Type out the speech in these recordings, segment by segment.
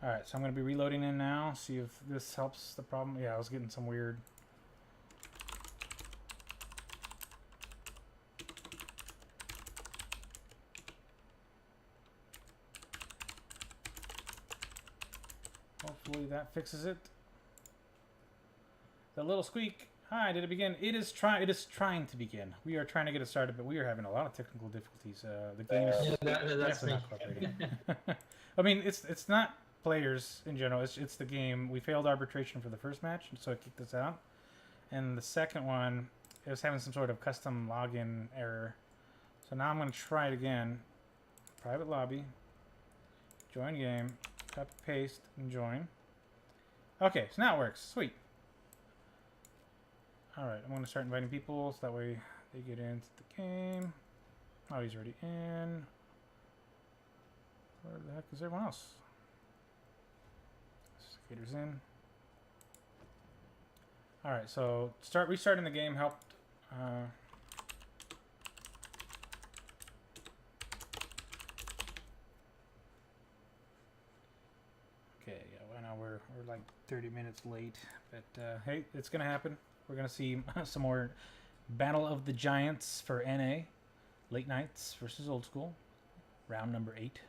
Alright, so I'm going to be reloading in now. See if this helps the problem. Yeah, I was getting some weird... Hopefully that fixes it. The little squeak. Hi, did it begin? It is trying to begin. We are trying to get it started, but we are having a lot of technical difficulties. The game is That's definitely me. not cooperating. I mean, it's not players in general. It's the game. We failed arbitration for the first match, so it kicked us out. And the second one, it was having some sort of custom login error. So now I'm going to try it again. Private lobby. Join game. Copy, paste, and join. Okay, so now it works. Sweet. Alright, I'm going to start inviting people so that way they get into the game. Oh, he's already in. Where the heck is everyone else? Skater's in. Alright, so restarting the game helped. Okay, yeah, well, now we're like 30 minutes late, but hey, it's gonna happen. We're gonna see some more Battle of the Giants for NA, late nights versus old school, round number 8.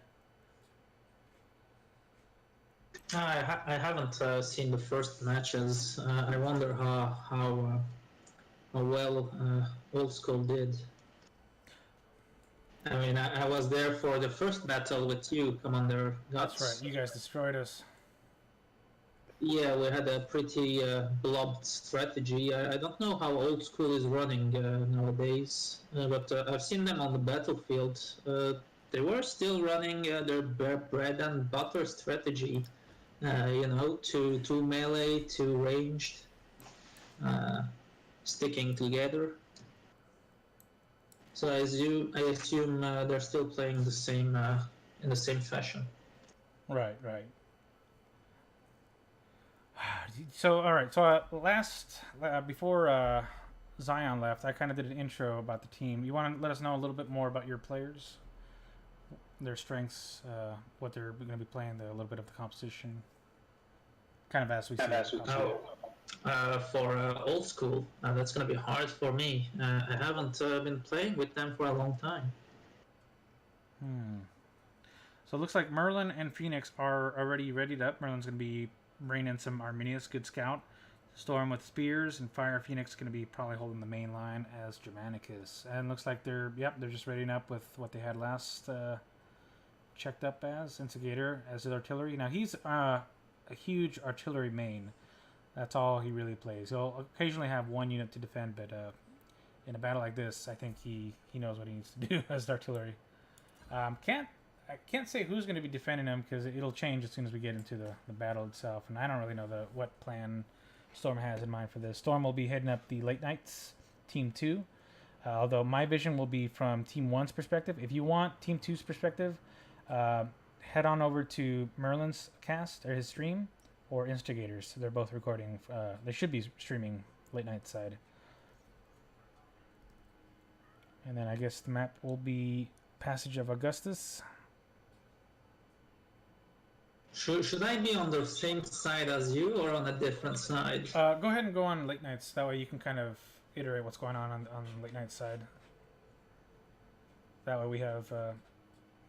I haven't seen the first matches. I wonder how well Old School did. I mean, I was there for the first battle with you, Commander Guts. That's right. You guys destroyed us. Yeah, we had a pretty blobbed strategy. I don't know how Old School is running nowadays, but I've seen them on the battlefield. They were still running their bread and butter strategy. Two melee, two ranged, sticking together. So I assume they're still playing the same in the same fashion. Right. So all right. So before Zion left, I kind of did an intro about the team. You want to let us know a little bit more about your players, their strengths, what they're going to be playing, a little bit of the composition, kind of as we see. For Old School, that's going to be hard for me. I haven't been playing with them for a long time. So it looks like Merlin and Phoenix are already readied up. Merlin's going to be bringing in some Arminius, good scout. Storm with spears, and Fire Phoenix going to be probably holding the main line as Germanicus. And looks like they're just readying up with what they had last checked up as Instigator as his artillery. Now he's a huge artillery main. That's all he really plays. He'll occasionally have one unit to defend, but in a battle like this, I think he knows what he needs to do as artillery. I can't say who's going to be defending him because it'll change as soon as we get into the battle itself, and I don't really know what plan Storm has in mind for this. Storm will be heading up the late nights, Team 2, although my vision will be from Team 1's perspective. If you want Team 2's perspective, head on over to Merlin's cast, or his stream, or Instigators. They're both recording. They should be streaming late night side. And then I guess the map will be Passage of Augustus. Should I be on the same side as you or on a different side? Go ahead and go on late nights. That way you can kind of iterate what's going on late night side. That way we have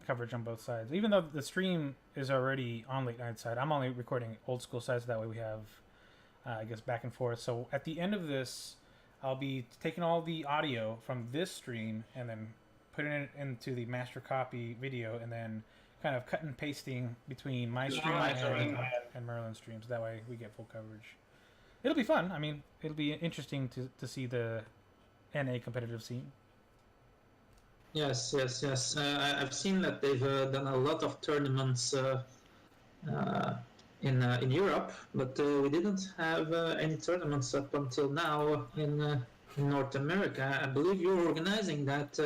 coverage on both sides. Even though the stream is already on late night side, I'm only recording old school sides. So that way we have, I guess, back and forth. So at the end of this, I'll be taking all the audio from this stream and then putting it into the master copy video, and then kind of cut and pasting between my stream and Merlin's streams. That way we get full coverage. It'll be fun. I mean, it'll be interesting to see the NA competitive scene. Yes. I've seen that they've done a lot of tournaments in Europe, but we didn't have any tournaments up until now in North America. I believe you're organizing that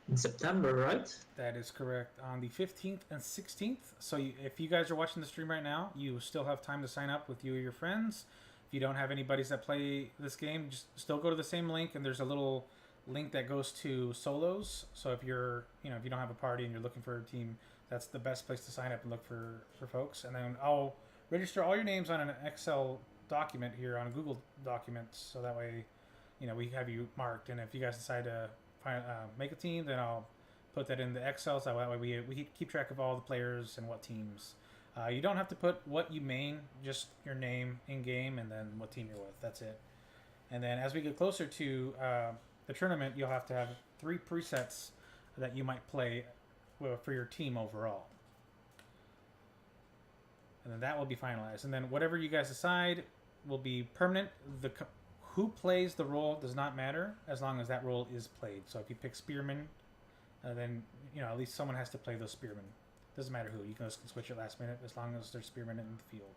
in September, right? That is correct. On the 15th and 16th. So if you guys are watching the stream right now, you still have time to sign up with you or your friends. If you don't have any buddies that play this game, just still go to the same link, and there's a little link that goes to solos. So if you don't have a party and you're looking for a team, That's the best place to sign up and look for folks. And then I'll register all your names on an Excel document here on Google Documents, so that way, we have you marked. And if you guys decide to make a team, then I'll put that in the Excel, so that way we keep track of all the players and what teams. You don't have to put what you main, just your name in game and then what team you're with. That's it. And then as we get closer to the tournament, you'll have to have 3 presets that you might play for your team overall. And then that will be finalized. And then whatever you guys decide will be permanent. Who plays the role does not matter as long as that role is played. So if you pick Spearman, then at least someone has to play those Spearmen. Doesn't matter who. You can switch it last minute as long as there's Spearmen in the field.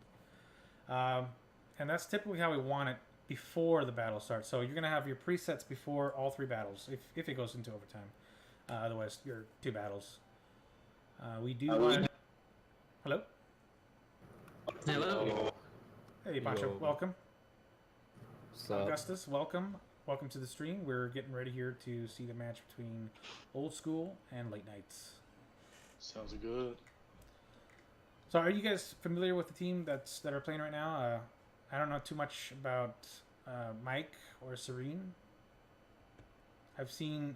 And that's typically how we want it before the battle starts. So you're going to have your presets before all 3 battles, if it goes into overtime. Otherwise, your 2 battles. We do want... Hello? Hello. Hey, Pancho. Welcome. So, Augustus, welcome. Welcome to the stream. We're getting ready here to see the match between Old School and Late Nights. Sounds good. So, are you guys familiar with the team that are playing right now? I don't know too much about Mike or Serene. I've seen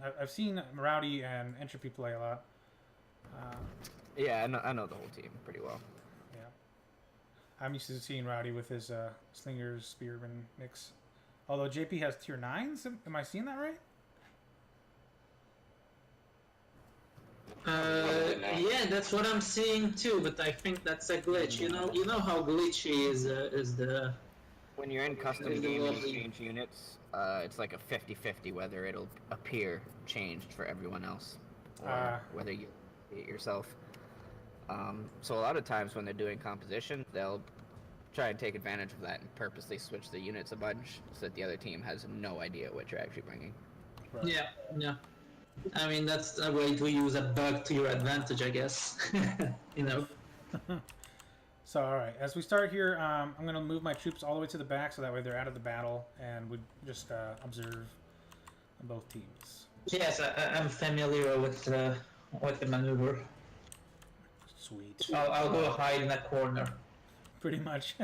Rowdy and Entropy play a lot. yeah, I know the whole team pretty well. Yeah, I'm used to seeing Rowdy with his Slingers Spearman mix. Although JP has tier 9s, am I seeing that right? Yeah, that's what I'm seeing too, but I think that's a glitch. You know how glitchy is the. When you're in custom Is the game and lovely- you change units, it's like a 50-50 whether it'll appear changed for everyone else, or whether you see it yourself. So a lot of times when they're doing composition, they'll try and take advantage of that and purposely switch the units a bunch so that the other team has no idea what you're actually bringing. Right. Yeah. I mean, that's a way to use a bug to your advantage, I guess. So, all right. As we start here, I'm going to move my troops all the way to the back, so that way they're out of the battle, and we just observe both teams. Yes, I'm familiar with the maneuver. Sweet. I'll go hide in a corner. Pretty much.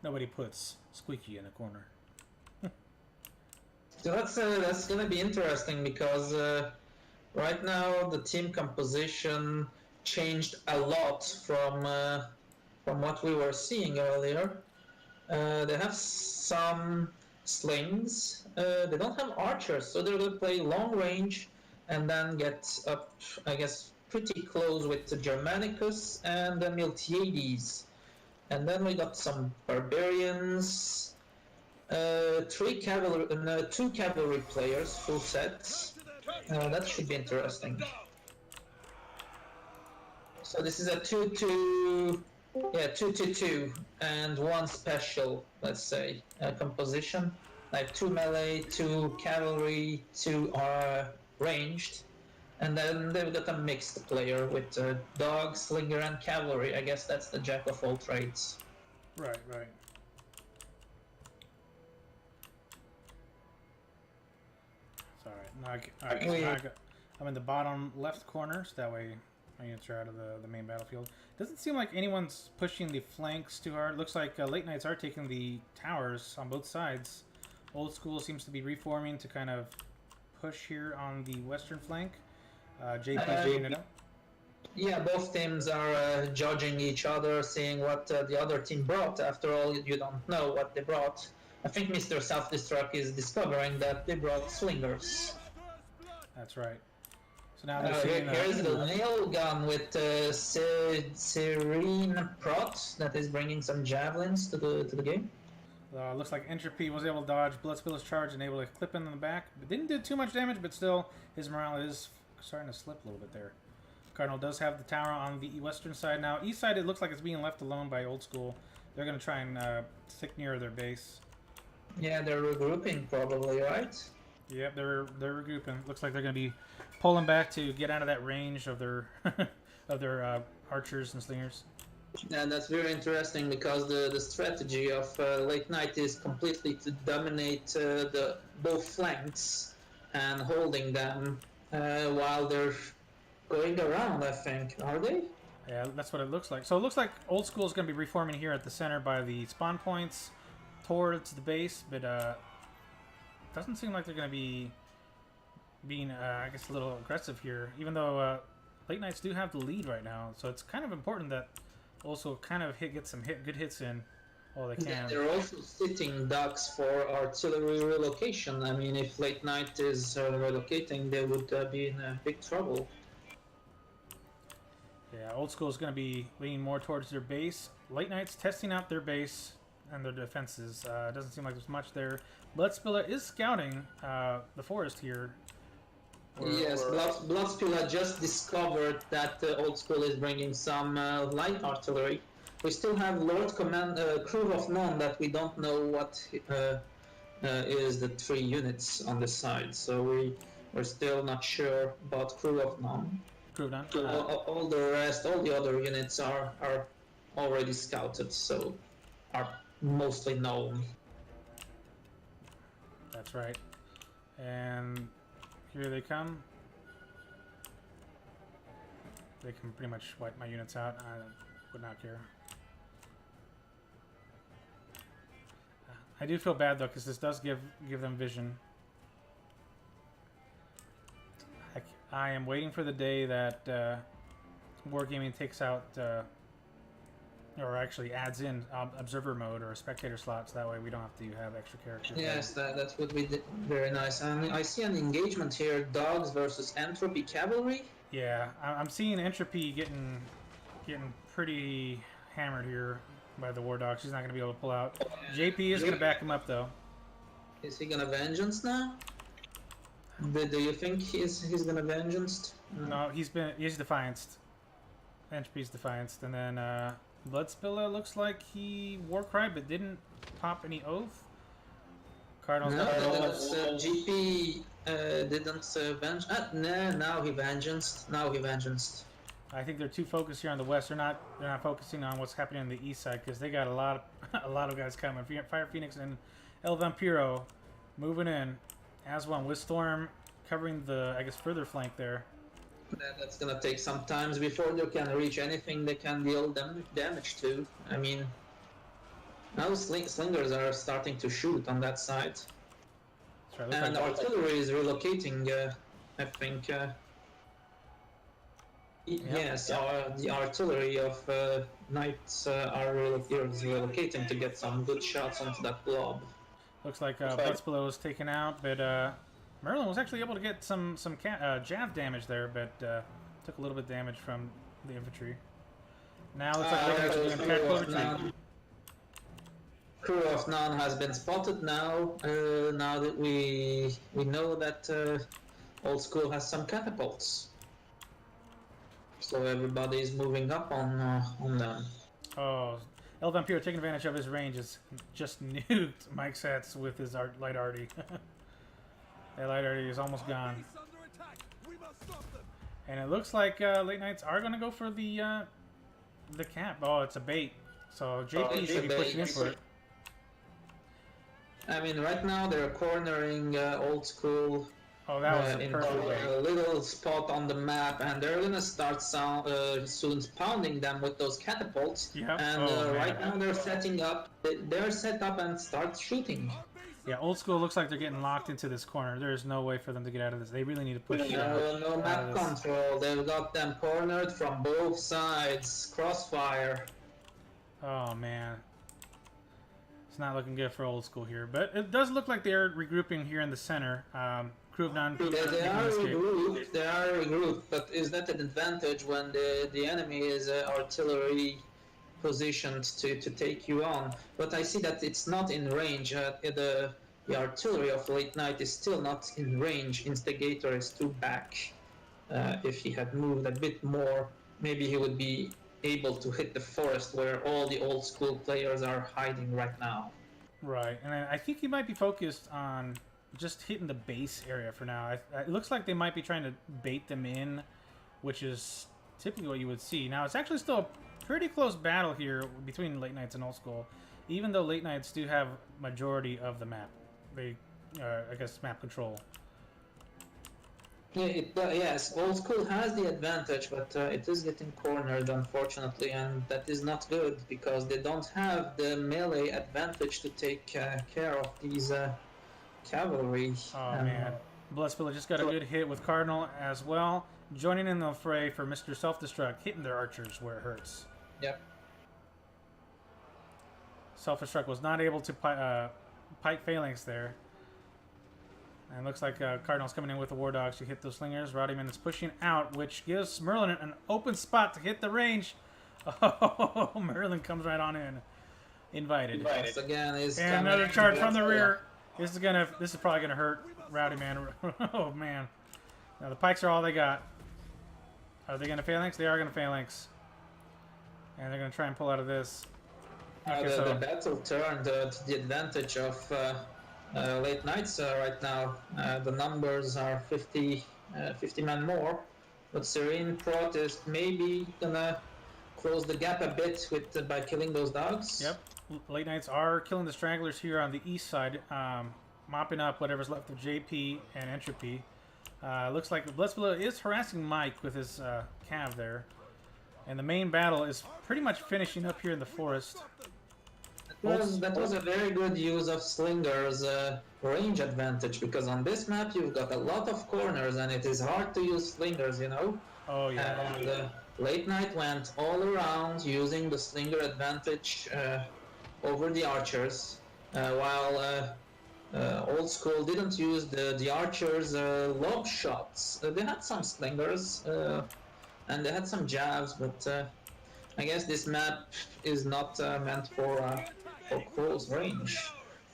Nobody puts Squeaky in a corner. So that's gonna be interesting because right now the team composition changed a lot from what we were seeing earlier. They have some slings. They don't have archers, so they're gonna play long range and then get up, I guess, pretty close with the Germanicus and the Miltiades. And then we got some barbarians. 2 cavalry players, full sets. That should be interesting. So this is a 2-2, 2-2-2, and 1 special, let's say, composition. Like 2 melee, 2 cavalry, 2 ranged, and then they've got a mixed player with dog, slinger, and cavalry. I guess that's the jack of all trades. Right. I'm in the bottom left corner, so that way my units are out of the main battlefield. Doesn't seem like anyone's pushing the flanks too hard. Looks like Late Nights are taking the towers on both sides. Old School seems to be reforming to kind of push here on the western flank. JP's doing it up. Yeah, both teams are judging each other, seeing what the other team brought. After all, you don't know what they brought. I think Mr. Self-Destruct is discovering that they brought slingers. That's right. So now they're seeing... Here's the nail gun with Serene Prot that is bringing some javelins to the game. Looks like Entropy was able to dodge Bloodspiller's charge and able to clip in the back. But didn't do too much damage, but still, his morale is starting to slip a little bit there. Cardinal does have the tower on the western side now. East side, it looks like it's being left alone by Old School. They're going to try and stick near their base. Yeah, they're regrouping probably, right? Yep, they're regrouping. Looks like they're going to be pulling back to get out of that range of their of their archers and slingers. And that's very interesting because the strategy of Late Night is completely to dominate the both flanks and holding them while they're going around, I think. Are they? Yeah, that's what it looks like. So it looks like Old School is going to be reforming here at the center by the spawn points towards the base, but doesn't seem like they're going to be being, I guess, a little aggressive here, even though Late Knights do have the lead right now. So it's kind of important that also kind of get some good hits in while they can. Yeah, they're also sitting ducks for artillery relocation. I mean, if Late Night is relocating, they would be in big trouble. Yeah, Old School is going to be leaning more towards their base. Late Knights testing out their base and their defenses. It doesn't seem like there's much there. Bloodspiller is scouting the forest here. Yes, Bloodspiller just discovered that Old School is bringing some light artillery. We still have Lord Command Crew of None that we don't know what is the 3 units on the side. So we're still not sure about Crew of None. All the rest, all the other units are already scouted, so are mostly known. That's right. And here they come. They can pretty much wipe my units out. I would not care. I do feel bad though, because this does give them vision. I am waiting for the day that Wargaming takes out, or actually adds in observer mode or a spectator slot, so that way we don't have to have extra characters. Yes, that would be very nice. And I see an engagement here: Dogs versus Entropy Cavalry. Yeah, I'm seeing Entropy getting pretty hammered here by the War Dog. She's not going to be able to pull out. JP is going to back him up though. Is he gonna vengeance now? Do you think he's gonna vengeance? No, he's defianced. Entropy's defianced, and then Bloodspiller looks like he Warcry but didn't pop any oath. Cardinal's GP didn't venge. No, now he vengeanced. I think they're too focused here on the west. They're not focusing on what's happening on the east side because they got a lot of guys coming. Fire Phoenix and El Vampiro moving in as one with Storm covering the, I guess, further flank there. That's gonna take some time before they can reach anything they can deal damage to. I mean, now slingers are starting to shoot on that side. Right, and artillery is relocating, I think. Yes, the artillery of Knights are relocating to get some good shots onto that blob. Looks like Bloodspiller was taken out, but Merlin was actually able to get some jav damage there, but took a little bit of damage from the infantry. Now looks like they're doing tactical retreat. Crew of None has been spotted now. Now that we know that Old School has some catapults, so everybody is moving up on them. Oh, El Vampiro taking advantage of his range is just nuked Mike Satz with his light arty. That light arty is almost gone. And it looks like Late Knights are going to go for the cap. Oh, it's a bait. So JP should be pushing in for it. I mean, right now they're cornering Old School. Oh, that was in perfect. a little spot on the map, and they're gonna start soon pounding them with those catapults. Yep. And right now they're setting up. They're set up and start shooting. Yeah, Old School looks like they're getting locked into this corner. There is no way for them to get out of this. They really need to push. No map control. They've got them cornered from both sides. Crossfire. Oh man. It's not looking good for Old School here, but it does look like they're regrouping here in the center. Crew of None. They are regrouped, but is that an advantage when the enemy is artillery positioned to take you on? But I see that it's not in range. The artillery of Late Night is still not in range. Instigator is too back. If he had moved a bit more, maybe he would be able to hit the forest where all the Old School players are hiding right now. Right, and I think he might be focused on just hitting the base area for now. It looks like they might be trying to bait them in, which is typically what you would see. Now, it's actually still a pretty close battle here between Late Knights and Old School, even though Late Knights do have majority of the map. They, I guess, map control. Yes, Old School has the advantage, but it is getting cornered, unfortunately, and that is not good because they don't have the melee advantage to take care of these cavalry. Oh man, Bloodspiller just got a good hit with Cardinal as well, joining in the fray for Mr. Self-Destruct, hitting their archers where it hurts. Yep. Self-Destruct was not able to pike Phalanx there. And it looks like Cardinal's coming in with the War Dogs to hit those slingers. Roddyman is pushing out, which gives Merlin an open spot to hit the range. Oh, Merlin comes right on in. Invited. Once again, is And another charge from the rear. This is probably gonna hurt Rowdy Man. Oh man. Now the pikes are all they got. Are they gonna Phalanx? They are gonna Phalanx. And they're gonna try and pull out of this. Okay, the battle turned to the advantage of late nights right now. The numbers are 50 men more, but Serene Protest maybe gonna close the gap a bit with by killing those dogs. Yep, late nights are killing the stragglers here on the east side, mopping up whatever's left of JP and Entropy. Looks like Bloodspiller is harassing Mike with his cav there, and the main battle is pretty much finishing up here in the forest. That was a very good use of Slinger's range advantage, because on this map you've got a lot of corners and it is hard to use Slingers, you know? Oh yeah. And Late Night went all around using the Slinger advantage over the archers, while Old School didn't use the archers' lob shots. They had some Slingers and they had some jabs, but I guess this map is not meant for close range,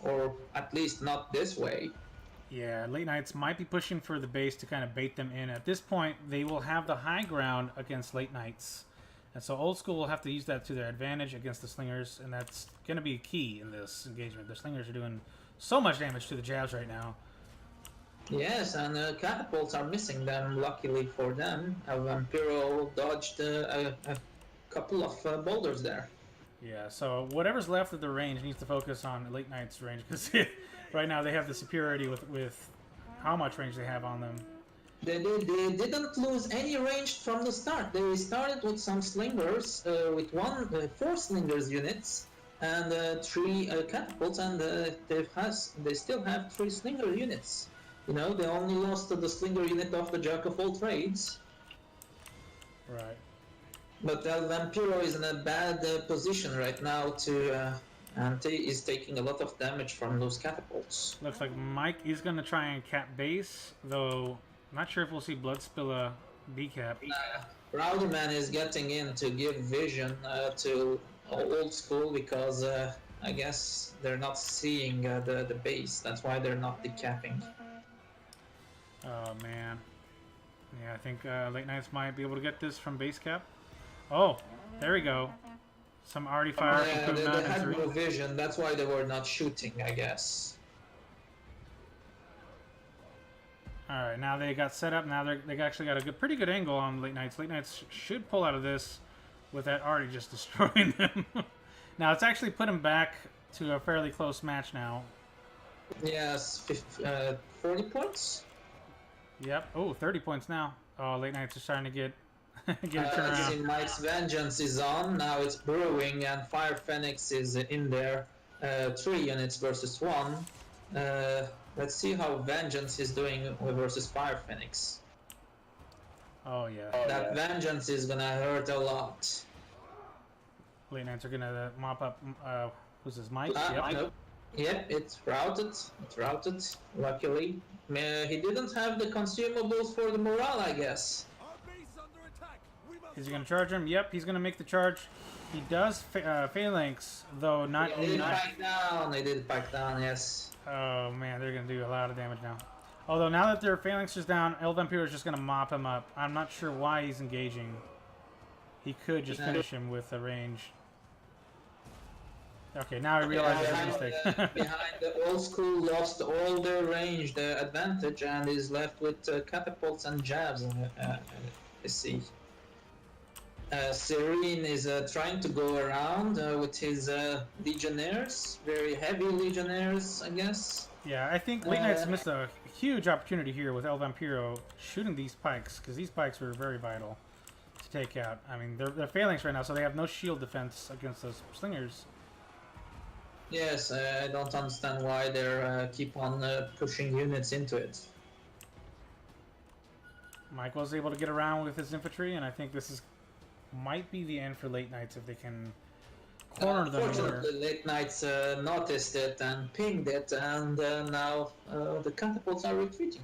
or at least not this way. Yeah, Late Nights might be pushing for the base to kind of bait them in. At this point, they will have the high ground against Late Nights. And so Old School will have to use that to their advantage against the Slingers, and that's going to be key in this engagement. The Slingers are doing so much damage to the jabs right now. Yes, and catapults are missing them, luckily for them. Vampiro dodged a couple of boulders there. Yeah, so whatever's left of the range needs to focus on Late Night's range, because right now they have the superiority with how much range they have on them. They didn't lose any range from the start. They started with some slingers, with 4 slingers units and 3 catapults, and they still have 3 slinger units. You know, they only lost the slinger unit of the Jack of all trades. Right. But El Vampiro is in a bad position right now and he is taking a lot of damage from those catapults. Looks like Mike is going to try and cap base, though I'm not sure if we'll see Bloodspiller decap. Rowdy Man is getting in to give vision to Old School, because I guess they're not seeing the base. That's why they're not decapping. Oh man. Yeah, I think Late Nights might be able to get this from base cap. Oh, there we go. Some already fire from they Kuman had and no vision. That's why they were not shooting, I guess. Alright, now they got set up. Now they actually got a pretty good angle on Late Nights. Late Nights should pull out of this with that already just destroying them. Now, it's actually put them back to a fairly close match now. Yes, 40 points? Yep. Oh, 30 points now. Oh, Late Nights are starting to get it turned around. See, Mike's Vengeance is on. Now it's brewing, and Fire Phoenix is in there. 3 units versus 1. Let's see how Vengeance is doing versus Fire Phoenix. Oh, yeah. That Vengeance is gonna hurt a lot. Late Nights are going to mop up, who's this, Mike? Yep. Nope. Yep, it's routed. It's routed, luckily. He didn't have the consumables for the morale, I guess. Is he going to charge him? Yep, he's going to make the charge. He does Phalanx, though not... They did back down. They did back down, yes. Oh, man, they're going to do a lot of damage now. Although, now that their Phalanx is down, El Vampiro is just going to mop him up. I'm not sure why he's engaging. He could just finish him with a range. Okay, now I realize it's a mistake. Behind the Old School lost all their range, the advantage, and is left with catapults and jabs. Let's see. Serene is trying to go around with his Legionnaires, very heavy Legionnaires, I guess. Yeah, I think Late Nights missed a huge opportunity here with El Vampiro shooting these pikes, because these pikes were very vital to take out. I mean, they're phalanx right now, so they have no shield defense against those slingers. Yes, I don't understand why they're keep on pushing units into it. Mike was able to get around with his infantry, and I think this might be the end for Late Knights if they can corner them here. Unfortunately, Late Knights noticed it and pinged it, and now the catapults are retreating.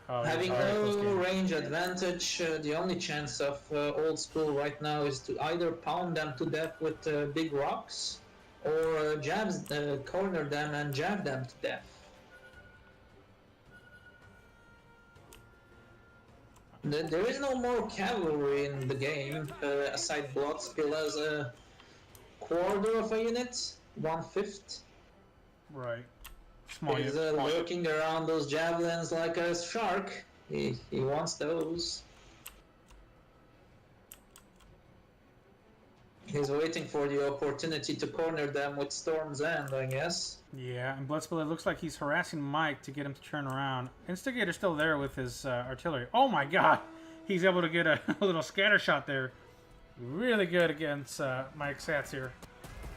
Oh, Having close no game. range advantage, the only chance of Old School right now is to either pound them to death with big rocks, or corner them and jab them to death. There is no more cavalry in the game, aside Bloodspill as a quarter of a unit, 1/5. Right. Small He's unit. lurking around those javelins like a shark. He wants those. He's waiting for the opportunity to corner them with Storm's End, I guess. Yeah, and Bloodspill, it looks like he's harassing Mike to get him to turn around. Instigator's still there with his artillery. Oh my god! He's able to get a little scatter shot there. Really good against Mike's sats here.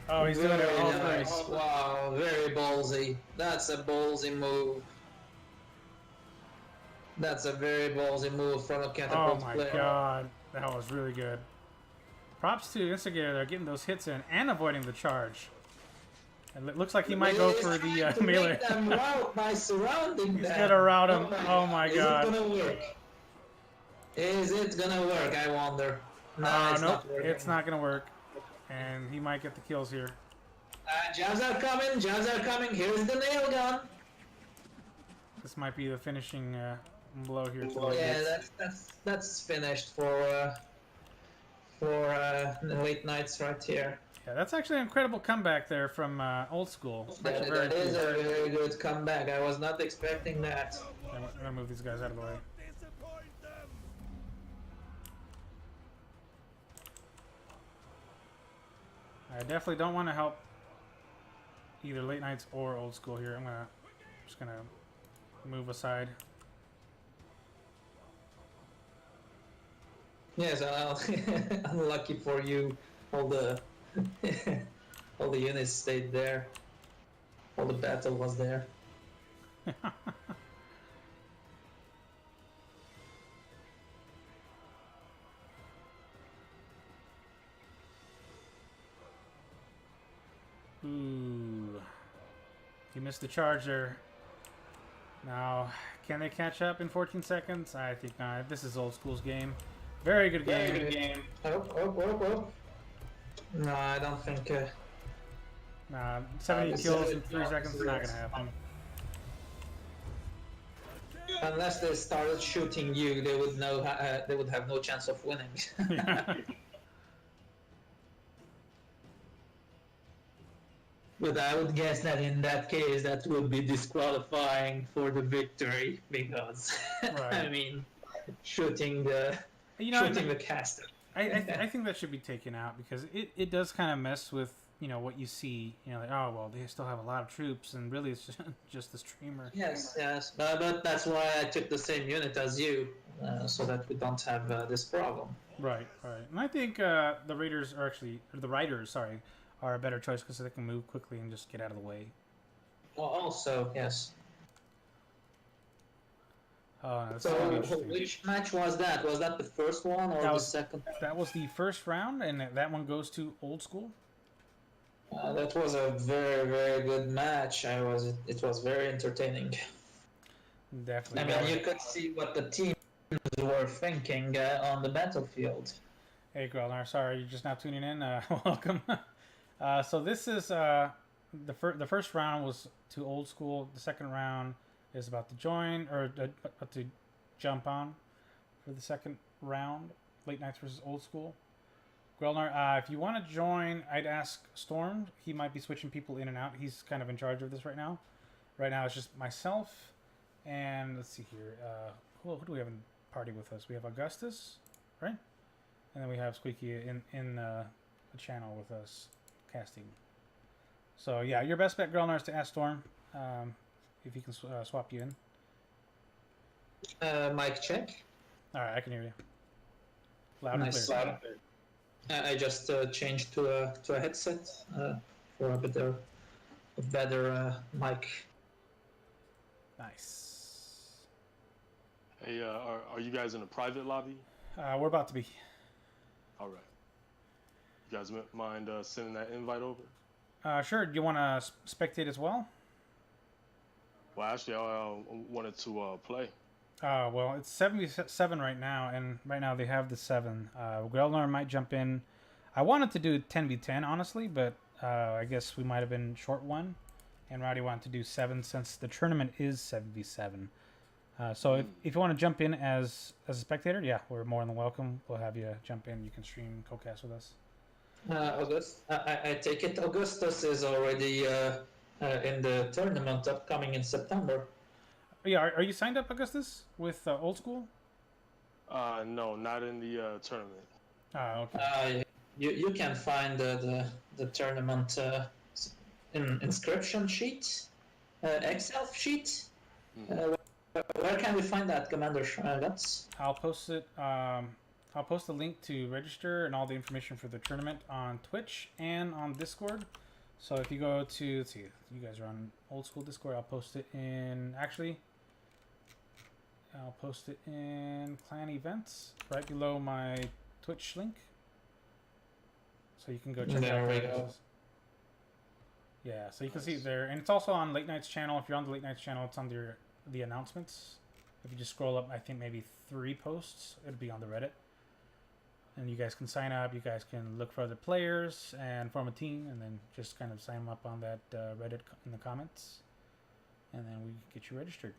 Oh, he's doing it all nice. nice. Wow, very ballsy. That's a ballsy move. That's a very ballsy move from a Oh catapult my player. god, that was really good. Props to Instigator, they're getting those hits in and avoiding the charge. And it looks like he might go He's for trying the to melee. make them rout by surrounding He's them. gonna rout him. Oh my god. Is it gonna work? Is it gonna work, I wonder? No, it's Nope, not working. it's not gonna work. And he might get the kills here. Jabs are coming, jabs are coming. Here's the nail gun. This might be the finishing blow here. To Yeah, that's finished for the Late Knights right here. Yeah, that's actually an incredible comeback there from Old School. Actually very That is cool. a very good comeback. I was not expecting that. I'm gonna move these guys out of the way. I definitely don't want to help either Late Knights or Old School here. I'm just gonna move aside. Yes, unlucky for you, all the all the units stayed there. All the battle was there. Ooh, he missed the charge there. Now, can they catch up in 14 seconds? I think not. This is Old School's game. Very good game. Very good game. Oh. No, I don't think. 70 kills in 3 seconds is not gonna happen. Unless they started shooting you, they would know. They would have no chance of winning. Yeah. But I would guess that in that case, that would be disqualifying for the victory because, Right. I mean, shooting the caster. I think that should be taken out because it does kind of mess with what you see. Like, oh well, they still have a lot of troops, and really it's just the streamer. Yes, but that's why I took the same unit as you, so that we don't have this problem. Right. And I think the riders are a better choice because they can move quickly and just get out of the way. Well, also, yes. Oh, that's So, gonna be interesting. which match was that? Was that the first one or That the was- second? That was the first round, and that one goes to Old School. That was a very, very good match. It was very entertaining. Definitely. I mean, you could see what the teams were thinking on the battlefield. Hey, Grelnar, sorry you're just now tuning in. Welcome. So this is the first round was to Old School. The second round is about to join or about to jump on for the second round. Late Knights versus Old School. Grelnar, if you want to join, I'd ask Storm. He might be switching people in and out. He's kind of in charge of this right now. Right now it's just myself and let's see here. Who do we have in party with us? We have Augustus, right? And then we have Squeaky in the channel with us casting. So yeah, your best bet, Grelnar, is to ask Storm. if he can swap you in. Mic check. All right, I can hear you. Loud and Nice. clear. I just changed to a headset for a better mic. Nice. Hey, are you guys in a private lobby? We're about to be. All right. You guys mind sending that invite over? Sure. Do you want to spectate as well? Well, actually, I wanted to play. Well, it's 77 right now, and right now they have the 7. Grelnar might jump in. I wanted to do 10v10, honestly, but I guess we might have been short one. And Rowdy wanted to do 7 since the tournament is 7v7. So if you want to jump in as a spectator, yeah, we're more than welcome. We'll have you jump in. You can stream co-cast with us. August, I take it Augustus is already in the tournament upcoming in September. Yeah, are you signed up, Augustus, with Old School? No, not in the tournament. Okay. You can find the tournament inscription sheet, Excel sheet. Where can we find that, Commander? I'll post it. I'll post a link to register and all the information for the tournament on Twitch and on Discord. So if you go to, let's see, you guys are on Old School Discord. I'll post it in. Actually, I'll post it in Clan Events right below my Twitch link. So you can go check There out we the go. Yeah, so you can see it there. And it's also on Late Night's channel. If you're on the Late Night's channel, it's under the announcements. If you just scroll up, I think maybe 3 posts, it'll be on the Reddit. And you guys can sign up. You guys can look for other players and form a team, and then just kind of sign them up on that Reddit in the comments. And then we get you registered.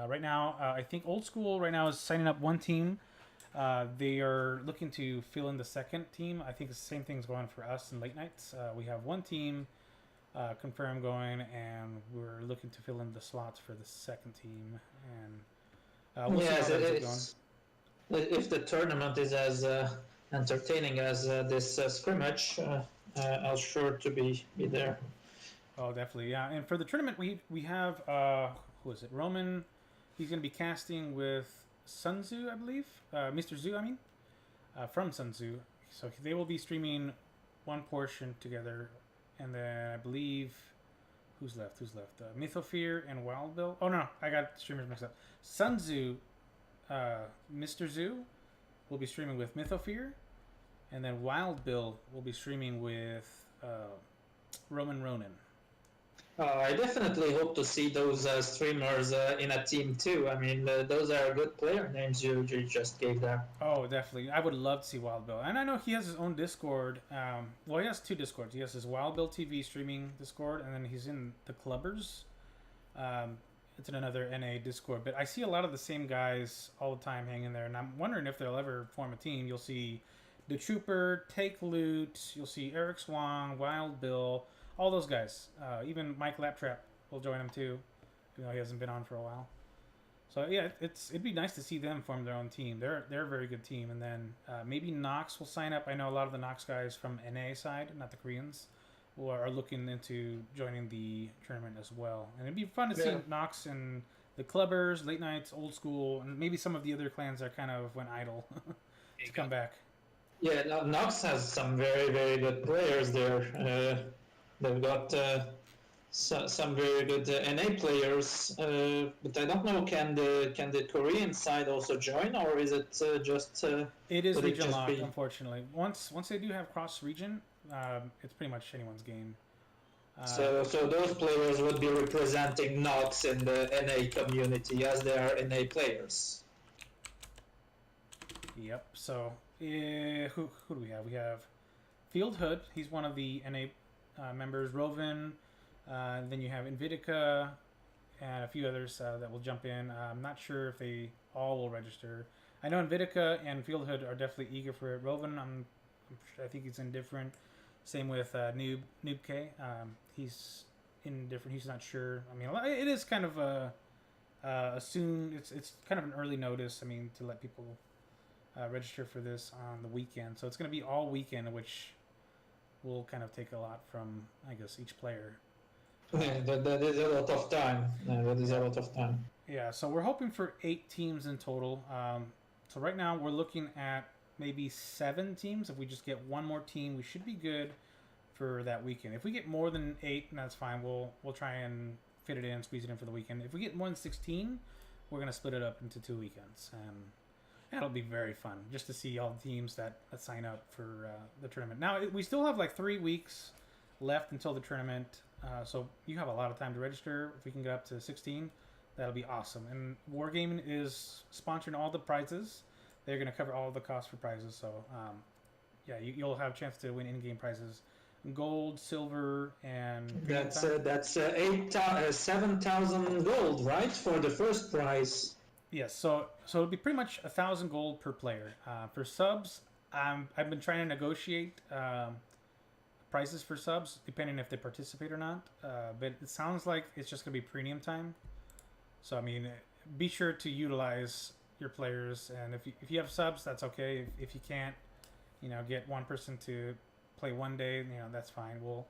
Right now, I think Old School right now is signing up 1 team. They are looking to fill in the 2nd team. I think the same thing's going for us in Late Nights. We have 1 team confirmed going, and we're looking to fill in the slots for the 2nd team. And we'll see how that's going. If the tournament is as entertaining as this scrimmage, I'll sure to be there. Oh, definitely, yeah. And for the tournament, we have who is it? Roman. He's going to be casting with Sun Tzu, I believe. Mr. Zhu, I mean, from Sun Tzu. So they will be streaming 1 portion together, and then I believe who's left? Mythofear and Wild Bill. Oh no, I got streamers mixed up. Sun Tzu, Mr. Zhu, will be streaming with Mythofear, and then Wild Bill will be streaming with Roman Ronin. I definitely hope to see those streamers in a team too. I mean, those are good player names you just gave there. Oh, definitely. I would love to see Wild Bill. And I know he has his own Discord. Well, he has 2 Discords. He has his Wild Bill TV streaming Discord, and then he's in the Clubbers. It's in another NA Discord. But I see a lot of the same guys all the time hanging there, and I'm wondering if they'll ever form a team. You'll see The Trooper, Take Loot, you'll see Eric Swan, Wild Bill, all those guys. Even Mike Laptrap will join him too, even though he hasn't been on for a while. So yeah, it'd be nice to see them form their own team. They're a very good team. And then maybe Nox will sign up. I know a lot of the Nox guys from NA side, not the Koreans, who are looking into joining the tournament as well. And it'd be fun to see Nox and the Clubbers, Late Nights, Old School, and maybe some of the other clans that kind of went idle to come back. Yeah, Nox has some very good players there. They've got some very good NA players, but I don't know. Can the Korean side also join, or is it just? It is region locked, unfortunately. Once they do have cross region, it's pretty much anyone's game. So those players would be representing Nox in the NA community as they are NA players. Yep. So who do we have? We have Field Hood. He's one of the NA members. Rovan. Then you have Invidica and a few others that will jump in. I'm not sure if they all will register. I know Invidica and Field Hood are definitely eager for it. Rovan, I think he's indifferent. Same with Noob K. He's indifferent. He's not sure. I mean, it is kind of a soon. It's kind of an early notice. I mean, to let people register for this on the weekend. So it's going to be all weekend, which will kind of take a lot from, I guess, each player. That is a lot of time. That is a lot of time. Yeah, so we're hoping for 8 teams in total. So right now we're looking at maybe 7 teams. If we just get one more team, we should be good for that weekend. If we get more than 8, that's fine. We'll try and fit it in, squeeze it in for the weekend. If we get more than 16, we're gonna split it up into 2 weekends, and that'll be very fun just to see all the teams that sign up for the tournament. Now we still have like 3 weeks left until the tournament, so you have a lot of time to register. If we can get up to 16, that'll be awesome. And Wargaming is sponsoring all the prizes. They're going to cover all the costs for prizes. So, yeah, you'll have a chance to win in-game prizes: gold, silver, and That's 7,000 gold, right, for the first prize. yes. So it'll be pretty much 1,000 gold per player. For subs, I've been trying to negotiate prices for subs depending if they participate or not. But it sounds like it's just going to be premium time. So I mean, be sure to utilize your players, and if you have subs, that's okay. If you can't, get one person to play one day, that's fine. We'll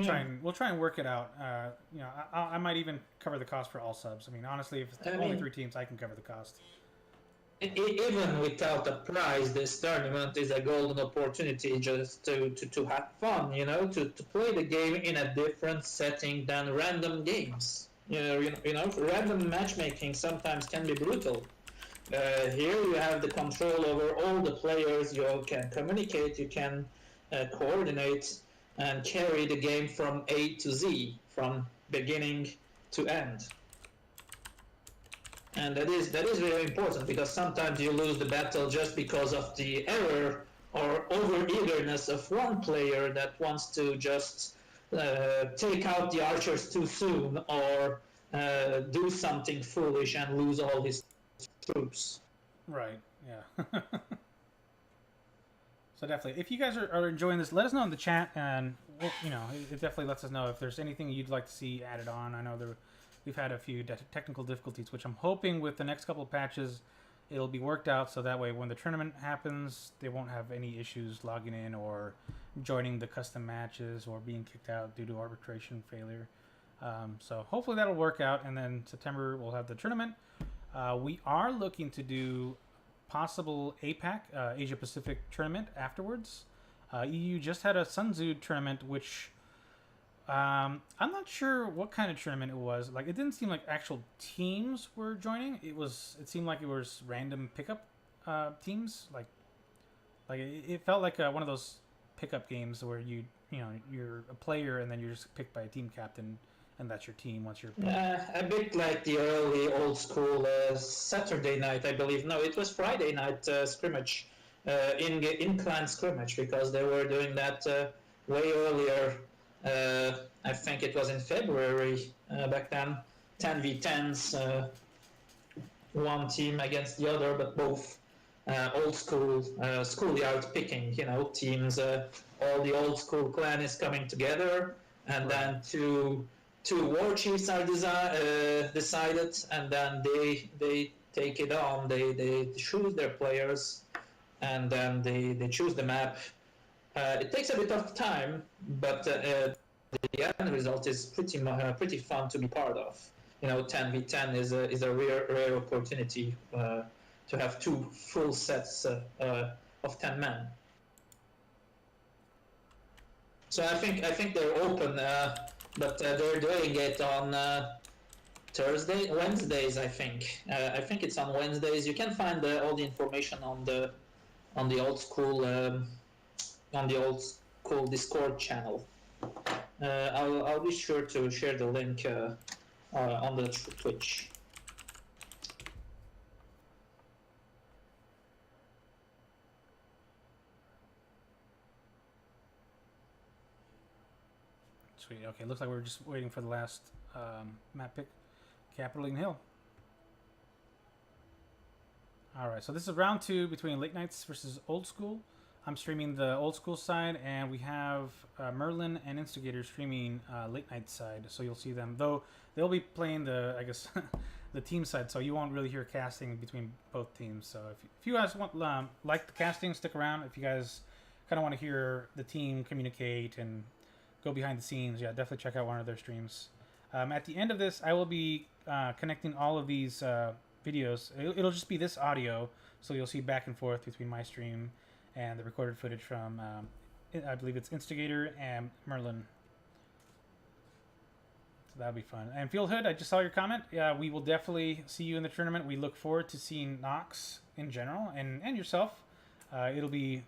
try and work it out. I might even cover the cost for all subs. I mean, honestly, if it's only 3 teams, I can cover the cost. Even without a prize, this tournament is a golden opportunity just to have fun, to play the game in a different setting than random games. Random matchmaking sometimes can be brutal. Here you have the control over all the players. You can communicate, you can coordinate, and carry the game from A to Z, from beginning to end. And that is very important, because sometimes you lose the battle just because of the error or over-eagerness of one player that wants to just take out the archers too soon, or do something foolish and lose all his troops. Right, yeah. So definitely, if you guys are enjoying this, let us know in the chat, and it definitely lets us know if there's anything you'd like to see added on. I know we've had a few technical difficulties, which I'm hoping with the next couple of patches it'll be worked out, so that way when the tournament happens, they won't have any issues logging in or joining the custom matches or being kicked out due to arbitration failure. So hopefully that'll work out, and then September we'll have the tournament. We are looking to do possible APAC, Asia Pacific tournament afterwards. EU just had a Sun Tzu tournament, which I'm not sure what kind of tournament it was. Like, it didn't seem like actual teams were joining. It seemed like it was random pickup teams. Like it felt like one of those pickup games where you're a player and then you're just picked by a team captain, and that's your team once you're a bit like the early old school Saturday night, I believe. No, it was Friday night scrimmage, in clan scrimmage, because they were doing that way earlier. I think it was in February back then. 10v10s, one team against the other, but both old school schoolyard picking. Teams. All the old school clan is coming together, and then two war chiefs are decided, and then they take it on. They choose their players, and then they choose the map. It takes a bit of time, but the end result is pretty fun to be part of. 10v10 is a rare opportunity to have 2 full sets of 10 men. So I think they're open, but they're doing it on Wednesdays. I think it's on Wednesdays. You can find all the information on the old school Discord channel. I'll be sure to share the link on the Twitch. Sweet. Okay, looks like we're just waiting for the last map pick. Capitoline Hill. Alright, so this is round 2 between Late Nights versus Old School. I'm streaming the Old School side, and we have Merlin and Instigator streaming Late Night side, so you'll see them. Though they'll be playing the team side, so you won't really hear casting between both teams. So if you guys want like the casting, stick around. If you guys kind of want to hear the team communicate and go behind the scenes, yeah, definitely check out one of their streams. At the end of this, I will be connecting all of these videos. It'll just be this audio, so you'll see back and forth between my stream and the recorded footage from, I believe it's Instigator and Merlin. So that'll be fun. And Fieldhood, I just saw your comment. Yeah, we will definitely see you in the tournament. We look forward to seeing Nox in general and yourself. It'll be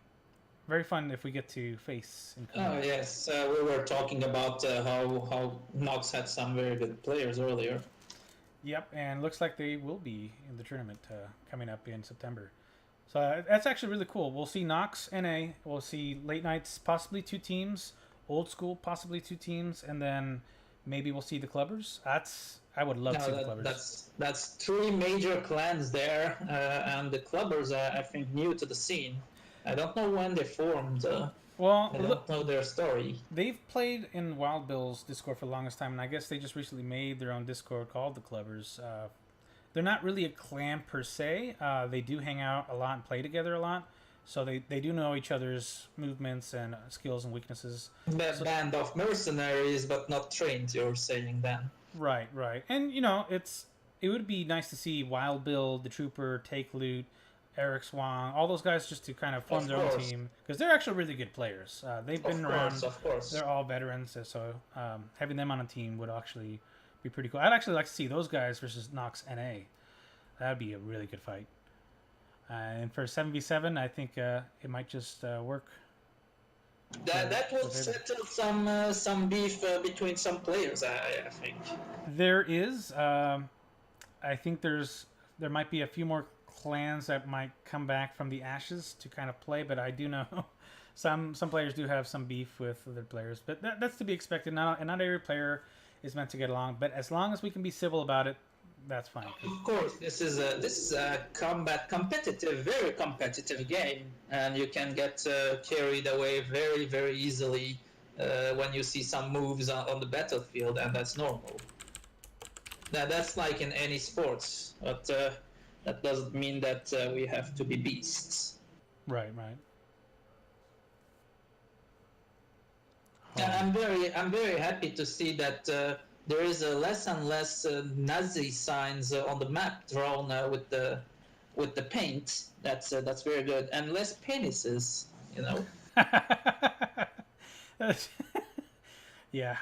very fun if we get to face. Oh yes, we were talking about how Nox had some very good players earlier. Yep, and looks like they will be in the tournament coming up in September. So that's actually really cool. We'll see Nox NA. We'll see Late Nights, possibly 2 teams. Old School, possibly 2 teams, and then maybe we'll see the Clubbers. I would love to see the Clubbers. That's 3 major clans there, and the Clubbers are, I think, new to the scene. I don't know when they formed. Well, I don't know their story. They've played in Wild Bill's Discord for the longest time, and I guess they just recently made their own Discord called the Clubbers. They're not really a clan per se. They do hang out a lot and play together a lot, so they do know each other's movements and skills and weaknesses. Band of mercenaries, but not trained, you're saying then. Right. And, it would be nice to see Wild Bill, the Trooper, Take Loot, Eric Swang, all those guys just to kind of form their own team, because they're actually really good players. They've been around. Of course. They're all veterans, so having them on a team would actually be pretty cool. I'd actually like to see those guys versus Nox NA. That'd be a really good fight. And for 7v7, I think it might just work. That would settle some beef between some players, I think. There is. I think there might be a few more clans that might come back from the ashes to kind of play, but I do know some players do have some beef with other players, but that's to be expected. Not every player is meant to get along, but as long as we can be civil about it, that's fine. Of course, this is a very competitive game, and you can get carried away very, very easily when you see some moves on the battlefield, and that's normal. That's like in any sports, but that doesn't mean that we have to be beasts. Right. I'm very happy to see that there is less and less Nazi signs on the map drawn with the paint. That's very good, and less penises. Yeah,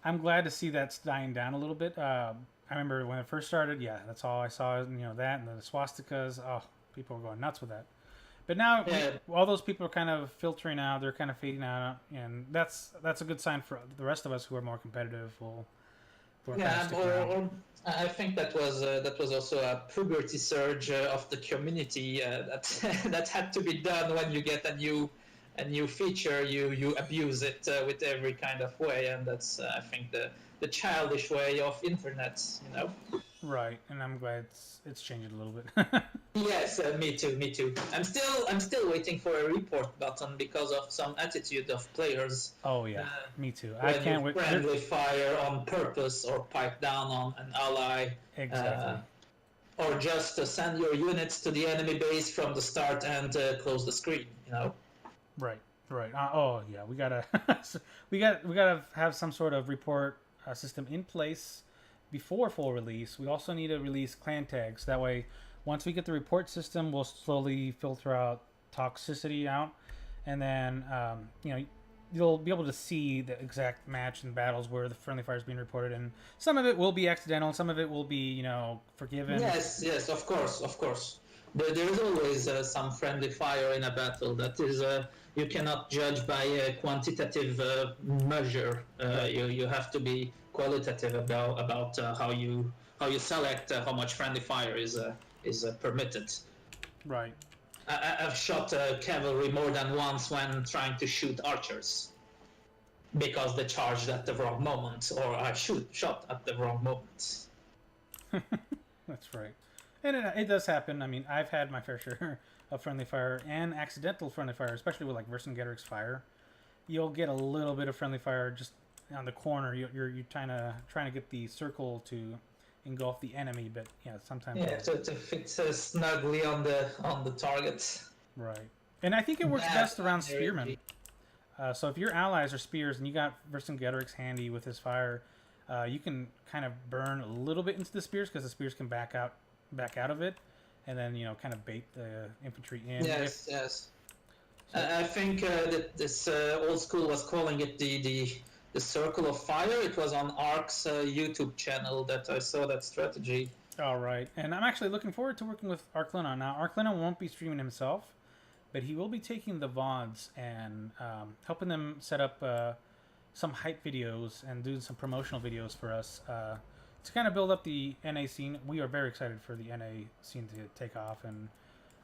I'm glad to see that's dying down a little bit. I remember when it first started, yeah, that's all I saw, that and the swastikas. Oh, people were going nuts with that. But now, all those people are kind of filtering out. They're kind of fading out, and that's a good sign for the rest of us who are more competitive. I think that was also a puberty surge of the community that had to be done when you get a new feature. You abuse it with every kind of way, and that's I think the childish way of internet. Right, and I'm glad it's changed a little bit. Yes, me too. I'm still waiting for a report button because of some attitude of players. Oh yeah, me too. I can't wait. Friendly fire on purpose or pipe down on an ally. Exactly. Or just send your units to the enemy base from the start and close the screen. Right. Oh yeah, we gotta have some sort of report system in place before full release. We also need to release clan tags. That way, once we get the report system, we'll slowly filter out toxicity out, and then you'll be able to see the exact match and battles where the friendly fire is being reported, and some of it will be accidental, some of it will be forgiven. Yes, of course. There is always some friendly fire in a battle. That is, you cannot judge by a quantitative measure. You have to be qualitative about how you select how much friendly fire is permitted. Right. I've shot cavalry more than once when trying to shoot archers because they charged at the wrong moment, or I shot at the wrong moment. That's right. And it does happen. I mean, I've had my fair share of friendly fire and accidental friendly fire, especially with like Vercingetorix fire. You'll get a little bit of friendly fire just on the corner. You're trying to get the circle to engulf the enemy, but sometimes to fit snugly on the target. Right. And I think it works best around spearmen. So if your allies are spears and you got Vercingetorix handy with his fire, you can kind of burn a little bit into the spears because the spears can back out of it, and then kind of bait the infantry in. Yes, yes. I think that this old school was calling it the circle of fire. It was on Ark's YouTube channel that I saw that strategy. All right, and I'm actually looking forward to working with Arklina. Now, Arklina won't be streaming himself, but he will be taking the VODs and helping them set up some hype videos and do some promotional videos for us to kind of build up the NA scene. We are very excited for the NA scene to take off, and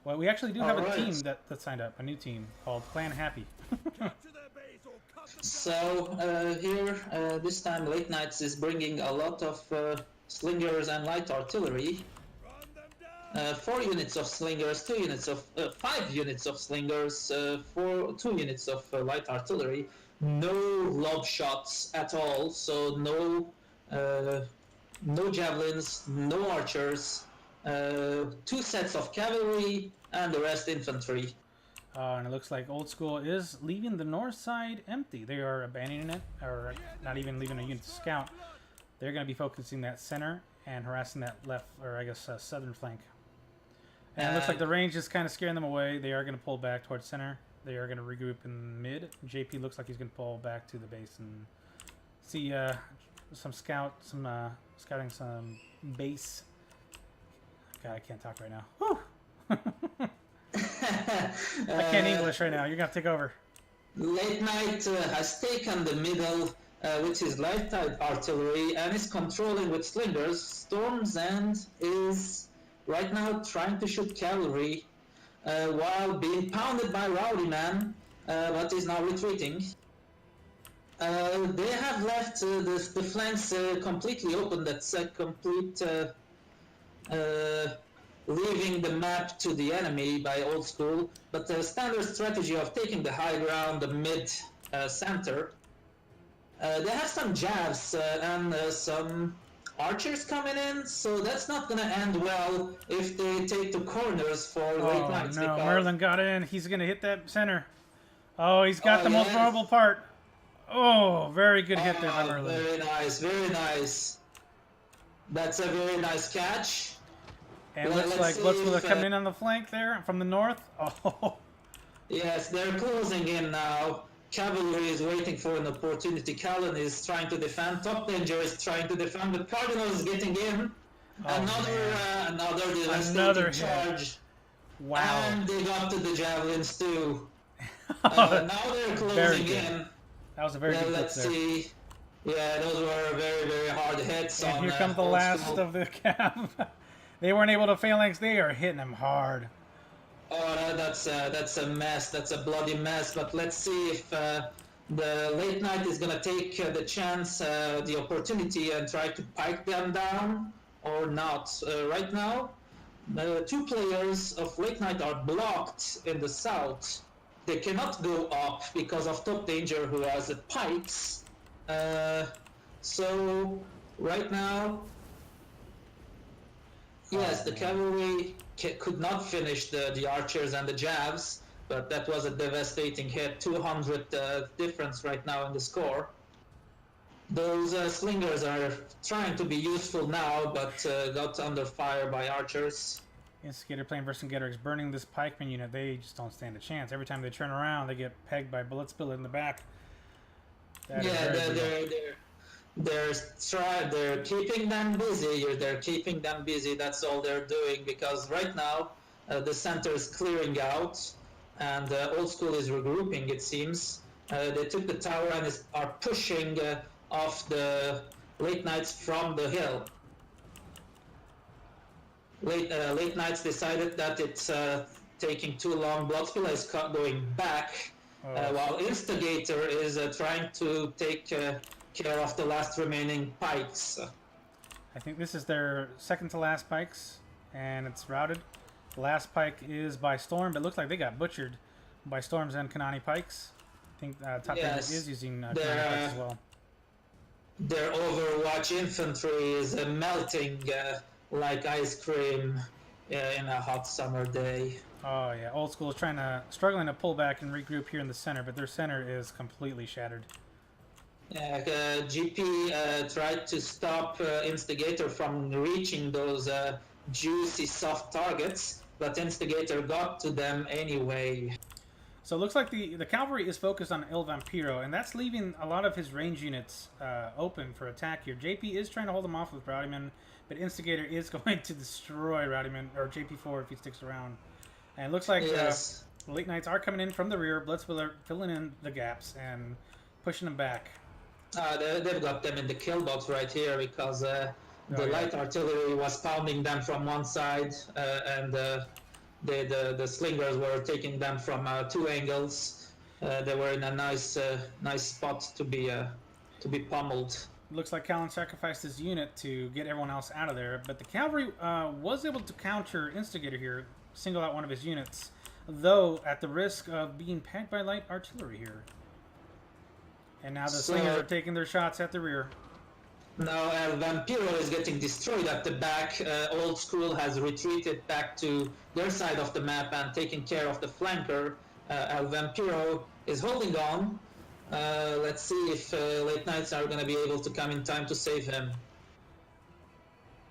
well, we actually do have a team that signed up, a new team called Clan Happy. So here, this time Late Nights is bringing a lot of slingers and light artillery. 4 units of slingers, 5 units of slingers, 2 units of light artillery. No lob shots at all, so no javelins, no archers. 2 sets of cavalry and the rest infantry. And it looks like Old School is leaving the north side empty. They are abandoning it, or not even leaving a unit to scout. They're going to be focusing that center and harassing that left, or I guess southern flank. And it looks like the range is kind of scaring them away. They are going to pull back towards center. They are going to regroup in mid. JP looks like he's going to pull back to the base and see some scouting some base. God, I can't talk right now. Whew. I can't English right now. You're going to take over. Late Night has taken the middle with his light artillery and is controlling with slingers. Storms End is right now trying to shoot cavalry while being pounded by Rowdy Man, but is now retreating. They have left the flanks completely open. That's a complete leaving the map to the enemy by Old School, but the standard strategy of taking the high ground, the mid center. They have some jabs and some archers coming in, so that's not gonna end well if they take the corners for Late Nights. No, Merlin got in. He's gonna hit that center. Oh, he's got the most vulnerable part. Oh, very good hit there by Merlin. Very nice, very nice. That's a very nice catch. And looks like Bloodspiller coming in on the flank there from the north. Oh. Yes, they're closing in now. Cavalry is waiting for an opportunity. Callan is trying to defend. Top Danger is trying to defend, but Cardinal is getting in. Another devastating charge. Wow. And they got to the javelins too. Now they're closing in. That was a very good let's see. Yeah, those were very, very hard hits. And here comes the last of the cav. They weren't able to phalanx. They are hitting them hard. Oh, that's a mess. That's a bloody mess. But let's see if the Late Night is gonna take the chance, the opportunity, and try to pike them down or not. Right now, the 2 players of Late Night are blocked in the south. They cannot go up because of Top Danger, who has the pikes. So right now, yes, the cavalry could not finish the archers and the jabs, but that was a devastating hit. 200 difference right now in the score. Those slingers are trying to be useful now, but got under fire by archers. Instigator playing Vercingetorix burning this pikeman unit. They just don't stand a chance. Every time they turn around, they get pegged by Bloodspiller in the back. They're keeping them busy. They're keeping them busy. That's all they're doing, because right now the center is clearing out, and Old School is regrouping. It seems they took the tower and are pushing off the Late Nights from the hill. Late Nights decided that it's taking too long. Bloodspiller is going back, while Instigator is trying to take care of the last remaining pikes. I think this is their second to last pikes, and it's routed. The last pike is by Storm, but it looks like they got butchered by Storms and Kanani pikes. I think Top Danger is using Kanani pikes as well. Their Overwatch infantry is melting like ice cream. in a hot summer day. Oh yeah, Old School is struggling to pull back and regroup here in the center, but their center is completely shattered. Yeah, GP tried to stop Instigator from reaching those juicy soft targets, but Instigator got to them anyway. So it looks like the cavalry is focused on El Vampiro, and that's leaving a lot of his range units open for attack here. JP is trying to hold him off with Rowdyman, but Instigator is going to destroy Rowdyman, or JP4 if he sticks around. And it looks like Yes. Late Knights are coming in from the rear, Bloodspiller filling in the gaps and pushing them back. They've got them in the kill box right here because the yeah. light artillery was pounding them from one side, and the slingers were taking them from two angles. They were in a nice spot to be pummeled. Looks like Callan sacrificed his unit to get everyone else out of there, but the cavalry was able to counter Instigator here, single out one of his units, though at the risk of being pegged by light artillery here. And now the slingers are taking their shots at the rear. Now Vampiro is getting destroyed at the back. Old School has retreated back to their side of the map and taking care of the flanker. El Vampiro is holding on. Let's see if Late Knights are going to be able to come in time to save him.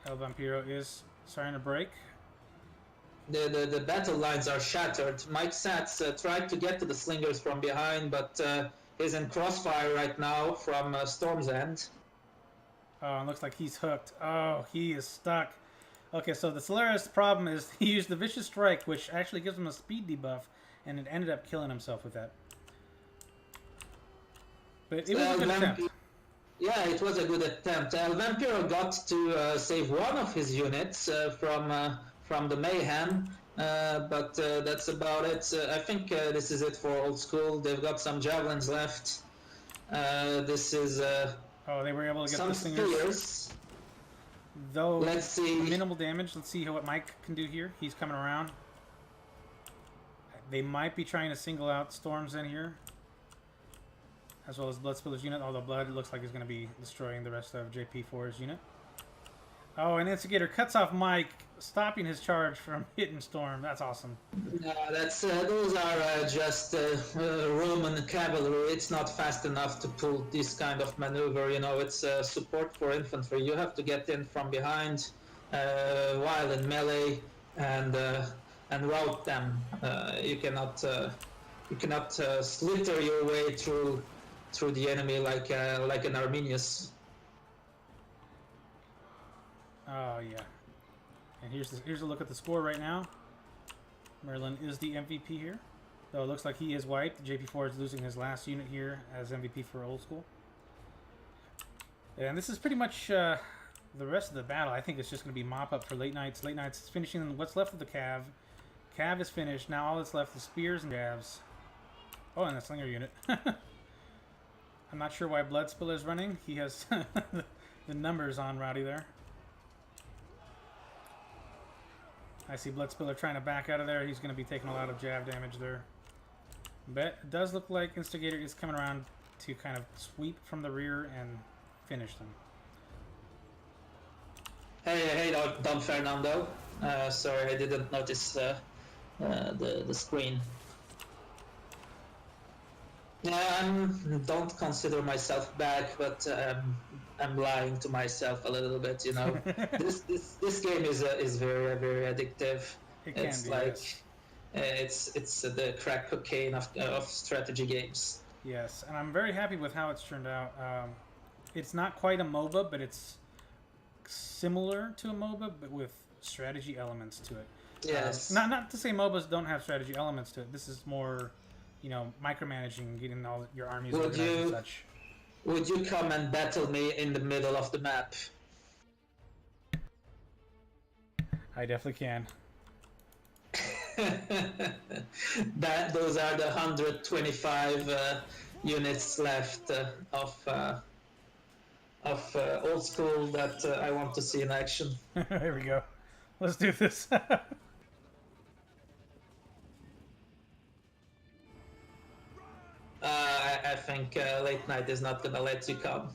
El Vampiro is starting to break. The battle lines are shattered. Mike Satz tried to get to the slingers from behind, but is in crossfire right now from Storm's End. Oh, it looks like he's hooked. Oh, he is stuck. Okay, so the Solaris problem is he used the Vicious Strike, which actually gives him a speed debuff, and it ended up killing himself with that. But it was a good attempt. Yeah, it was a good attempt. Vampiro got to save one of his units from the mayhem, but that's about it. I think this is it for Old School. They've got some javelins left. This is oh, they were able to get some the slingers. Though let's see. Minimal damage. Let's see what Mike can do here. He's coming around. They might be trying to single out Storms in here, as well as Bloodspiller's unit, although Blood looks like he's going to be destroying the rest of JP4's unit. Oh, and Instigator cuts off Mike, stopping his charge from hitting Storm. That's awesome. No, that's those are just Roman cavalry. It's not fast enough to pull this kind of maneuver. You know, it's support for infantry. You have to get in from behind while in melee and rout them. You cannot slither your way through the enemy like an Arminius. Oh yeah, and here's a look at the score right now. Merlin is the MVP here, though it looks like he is wiped. JP4 is losing his last unit here as MVP for Old School. And this is pretty much the rest of the battle. I think it's just going to be mop up for Late Knights. Late Knights is finishing what's left of the Cav. Cav is finished. Now all that's left is spears and jabs. Oh, and the Slinger unit. I'm not sure why Bloodspiller is running. He has the numbers on Rowdy there. I see Bloodspiller trying to back out of there. He's going to be taking a lot of jab damage there. But it does look like Instigator is coming around to kind of sweep from the rear and finish them. Hey, Don Fernando. Sorry, I didn't notice the screen. Yeah, don't consider myself back, but I'm lying to myself a little bit. You know, this game is very very addictive. It's be, like yes. It's the crack cocaine of strategy games. Yes, and I'm very happy with how it's turned out. It's not quite a MOBA, but it's similar to a MOBA, but with strategy elements to it. Yes. Not to say MOBAs don't have strategy elements to it. This is more, you know, micromanaging, getting all your armies organized and such. Would you come and battle me in the middle of the map? I definitely can. Those are the 125 units left of Old School that I want to see in action. Here we go. Let's do this. I think Late Night is not gonna let you come.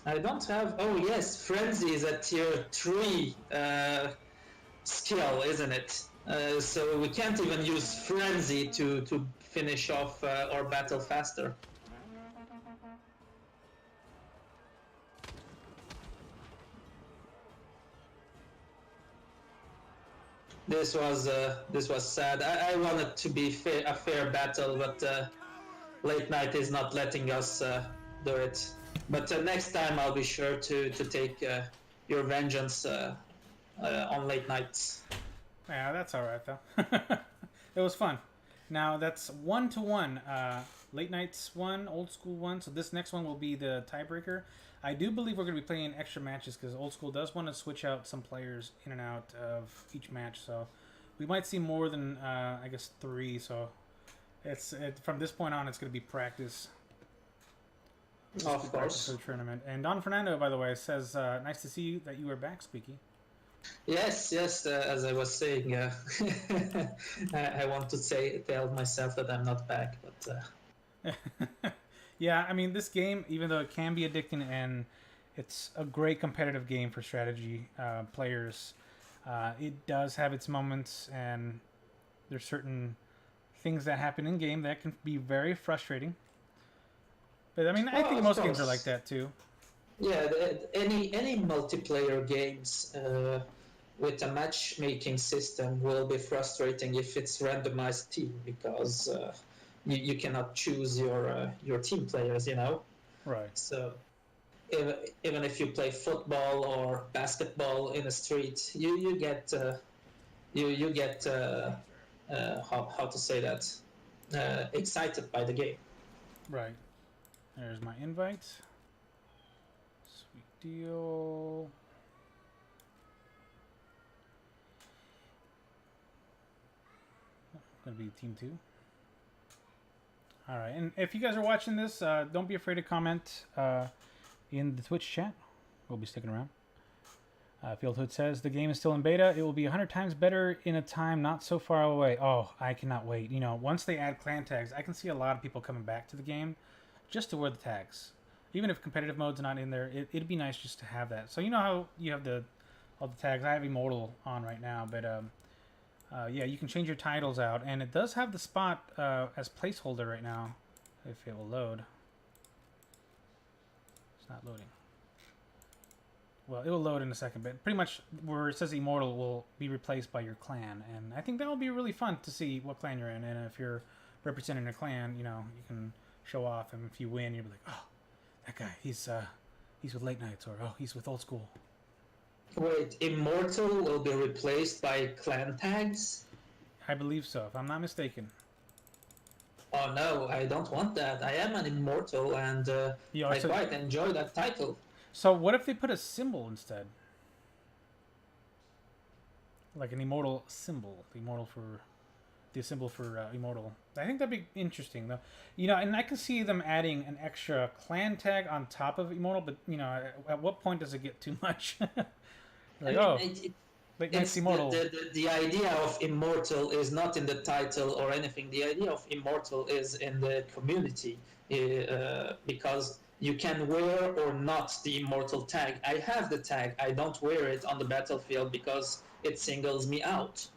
I don't have. Oh yes, Frenzy is a tier 3 skill, isn't it? So we can't even use Frenzy to finish off our battle faster. This was sad. I wanted to be a fair battle, but Late Night is not letting us do it. But next time I'll be sure to take your vengeance on Late Nights. Yeah, that's all right though. It was fun. Now that's 1-1. Late Nights 1, Old School 1. So this next one will be the tiebreaker. I do believe we're going to be playing extra matches because Old School does want to switch out some players in and out of each match. So we might see more than I guess 3. So from this point on, it's going to be practice. Of course. For the tournament. And Don Fernando, by the way, says, "Nice to see you that you are back, Squeaky." Yes. As I was saying, I want to tell myself that I'm not back, but. Yeah, I mean, this game, even though it can be addicting and it's a great competitive game for strategy players, it does have its moments, and there's certain things that happen in game that can be very frustrating. But I mean, I think most games are like that too. Yeah, any multiplayer games with a matchmaking system will be frustrating if it's randomized team because you cannot choose your team players, you know. Right. So even if you play football or basketball in the street, you get how to say that excited by the game. Right. There's my invite. Sweet deal. Gonna be team 2. All right, and if you guys are watching this, don't be afraid to comment in the Twitch chat. We'll be sticking around. Fieldhood says the game is still in beta. It will be 100 times better in a time not so far away. Oh, I cannot wait. You know, once they add clan tags, I can see a lot of people coming back to the game just to wear the tags. Even if competitive mode's not in there, it'd be nice just to have that. So you know how you have all the tags. I have Immortal on right now, but yeah, you can change your titles out, and it does have the spot as placeholder right now, if it will load. It's not loading. Well, it will load in a second, but pretty much where it says Immortal will be replaced by your clan, and I think that will be really fun to see what clan you're in, and if you're representing a clan, you know, you can show off, and if you win, you'll be like, oh, that guy, he's with Late Nights, or oh, he's with Old School. Wait, Immortal will be replaced by clan tags? I believe so, if I'm not mistaken. Oh no, I don't want that. I am an Immortal, and I quite enjoy that title. So what if they put a symbol instead? Like an Immortal symbol. The symbol for Immortal. I think that'd be interesting, though. You know, and I can see them adding an extra clan tag on top of Immortal, but, you know, at what point does it get too much? Like, it's Immortal. The idea of Immortal is not in the title or anything. The idea of Immortal is in the community, because you can wear or not the Immortal tag. I have the tag. I don't wear it on the battlefield because it singles me out.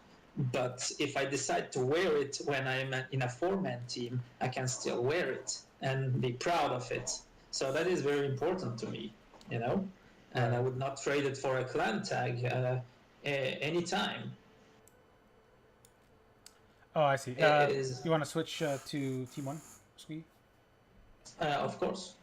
But if I decide to wear it when I'm in a 4-man team, I can still wear it and be proud of it. So that is very important to me, you know? And I would not trade it for a clan tag anytime. Oh, I see. You want to switch to Team 1, Squee? Of course.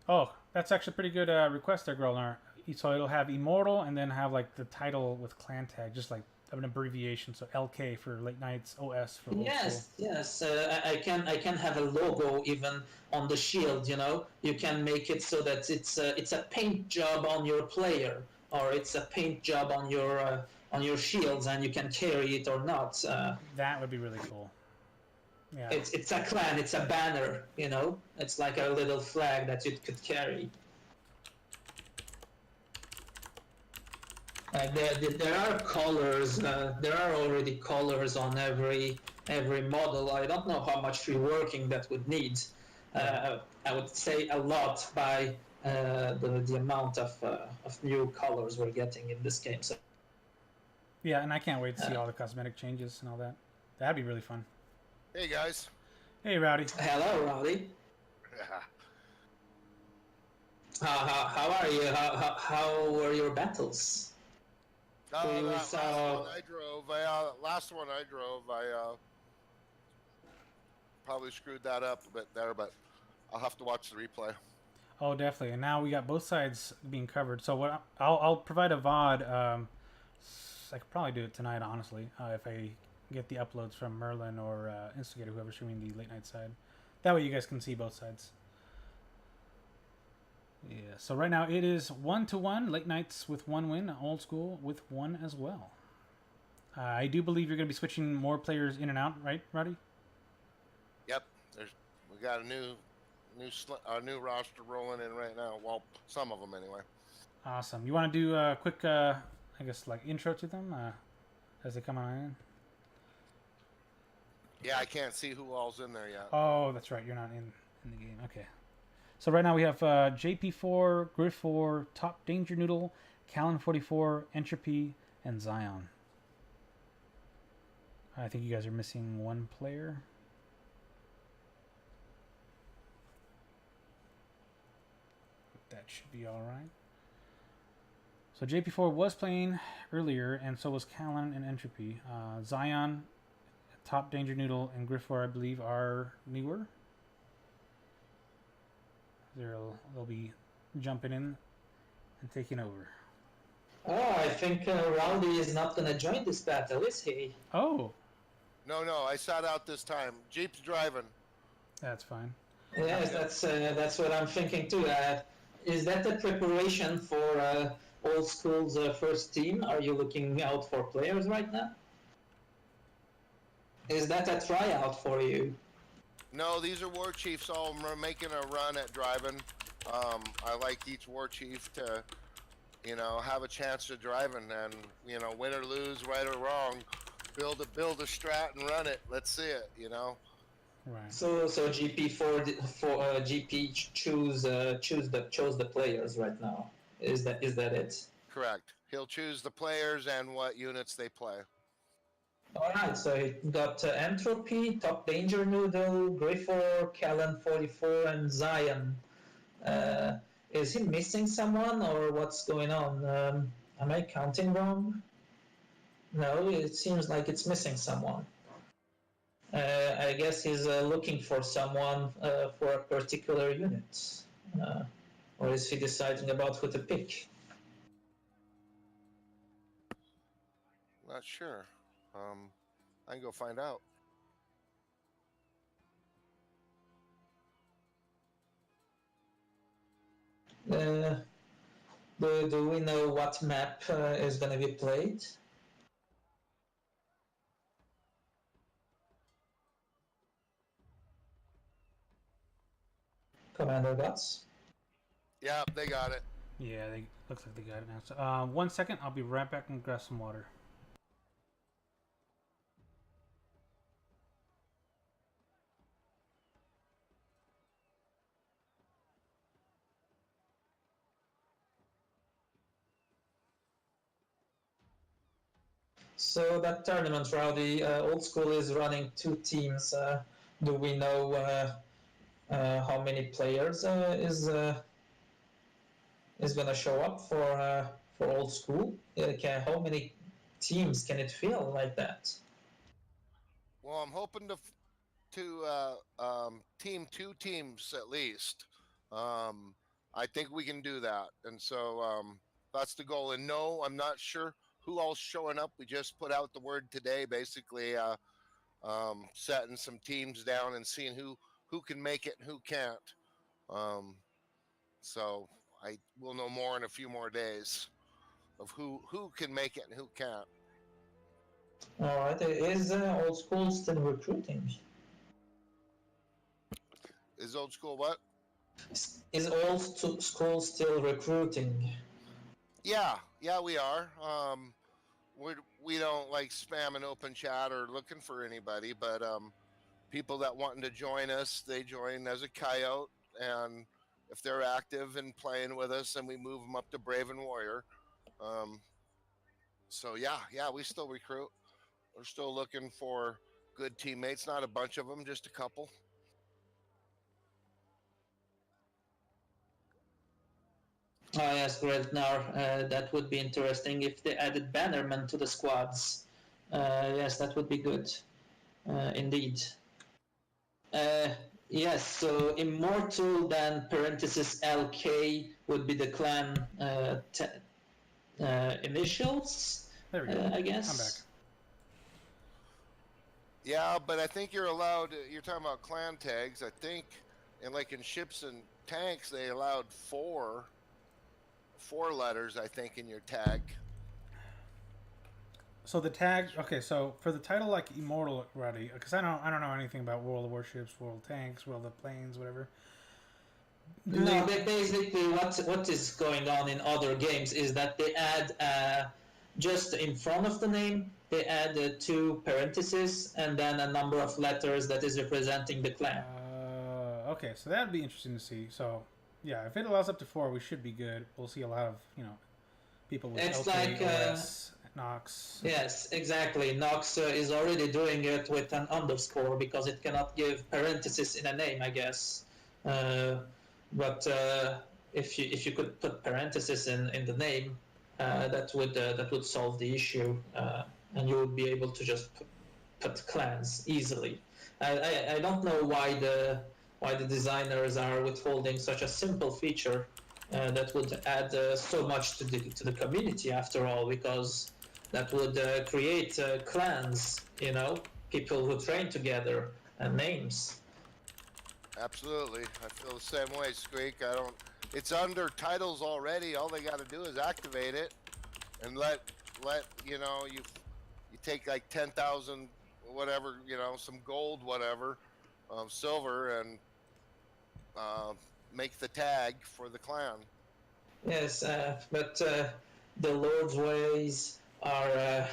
Oh, that's actually a pretty good request there, Grolnar. So it'll have Immortal and then have like the title with clan tag, just like an abbreviation. So LK for Late Nights, OS for Old School. Yes. I can have a logo even on the shield. You know, you can make it so that it's a paint job on your player, or it's a paint job on your shields, and you can carry it or not. That would be really cool. Yeah. It's a clan. It's a banner. You know, it's like a little flag that you could carry. There are colors. There are already colors on every model. I don't know how much reworking that would need, I would say a lot by the amount of new colors we're getting in this game. So, Yeah, and I can't wait to see all the cosmetic changes and all that. That'd be really fun. Hey guys. Hey, Rowdy. hello, Rowdy. How are you? How were your battles? Last one I drove, I probably screwed that up a bit there, but I'll have to watch the replay. Oh, definitely. And now we got both sides being covered. So what I'll provide a VOD. I could probably do it tonight, honestly, if I get the uploads from Merlin or Instigator, whoever's streaming the late night side. That way you guys can see both sides. Yeah. So right now it is 1-1. Late nights with 1 win. Old school with 1 as well. I do believe you're going to be switching more players in and out, right, Roddy? Yep. We got a new roster rolling in right now. Well, some of them anyway. Awesome. You want to do a quick, I guess, like intro to them as they come on in? Yeah, I can't see who all's in there yet. Oh, that's right. You're not in the game. Okay. So right now we have JP4, Griff4, Top Danger Noodle, Callan44, Entropy, and Zion. I think you guys are missing one player. That should be all right. So JP4 was playing earlier, and so was Callan and Entropy. Zion, Top Danger Noodle, and Griff4, I believe, are newer. They'll be jumping in and taking over. Oh, I think Rowdy is not going to join this battle, is he? Oh, No, I sat out this time. Jeep's driving. that's fine. Yes, that's what I'm thinking too. Is that the preparation for Old School's first team? Are you looking out for players right now? Is that a tryout for you? No, these are war chiefs all making a run at driving. I like each war chief to, have a chance to driving, and win or lose, right or wrong, build a strat and run it. Let's see it. Right. So GP for GP chose the players right now. Is that it? Correct. He'll choose the players and what units they play. All right. So he got Entropy, Top Danger Noodle, Griffor, Callan44, and Zion. Is he missing someone, or what's going on? Am I counting wrong? No, it seems like it's missing someone. I guess he's looking for someone for a particular unit. Or is he deciding about who to pick? Not sure. I can go find out. Do we know what map is going to be played? Commander Guts? Yeah, they got it. Yeah, looks like they got it now. So, 1 second, I'll be right back and grab some water. So that tournament, Rowdy, Old School is running 2 teams. Do we know how many players is going to show up for Old School? How many teams can it feel like that? Well, I'm hoping to team 2 teams at least. I think we can do that, and so that's the goal. And no, I'm not sure who all's showing up. We just put out the word today, basically setting some teams down and seeing who can make it and who can't. So I will know more in a few more days of who can make it and who can't. All right, is Old School still recruiting? Is Old School what? Is Old School still recruiting? Yeah, we are. We don't like spam an open chat or looking for anybody, but people that wanting to join us, they join as a coyote, and if they're active and playing with us, then we move them up to Brave and Warrior. Um, so yeah, we still recruit. We're still looking for good teammates. Not a bunch of them, just a couple. Oh yes, Gretnar. That would be interesting if they added Bannerman to the squads. Yes, that would be good, indeed. Uh, yes, so Immortal, then parenthesis LK would be the clan initials, There we go. I guess. I'm back. Yeah, but I think you're allowed. You're talking about clan tags. I think, and like in ships and tanks, they allowed four letters. I think in your tag. So the tag, okay. So for the title, like Immortal, already, because I don't know anything about World of Warships, World of Tanks, World of Planes, whatever. No, basically what is going on in other games is that they add just in front of the name they add two parentheses and then a number of letters that is representing the clan. Okay, so that'd be interesting to see. So yeah, if it allows up to 4, we should be good. We'll see a lot of people with It's LK, like OS, Nox. yes, exactly. Nox is already doing it with an underscore because it cannot give parentheses in a name, I guess. But if you could put parentheses in the name, that would solve the issue, and you would be able to just put clans easily. I don't know why the designers are withholding such a simple feature that would add so much to the community after all, because that would create clans, people who train together and names. Absolutely, I feel the same way, Squeak. I don't. It's under titles already. All they got to do is activate it, and let you take like 10,000 whatever, some gold, whatever, silver, and make the tag for the clan. Yes, but the Lord's ways are,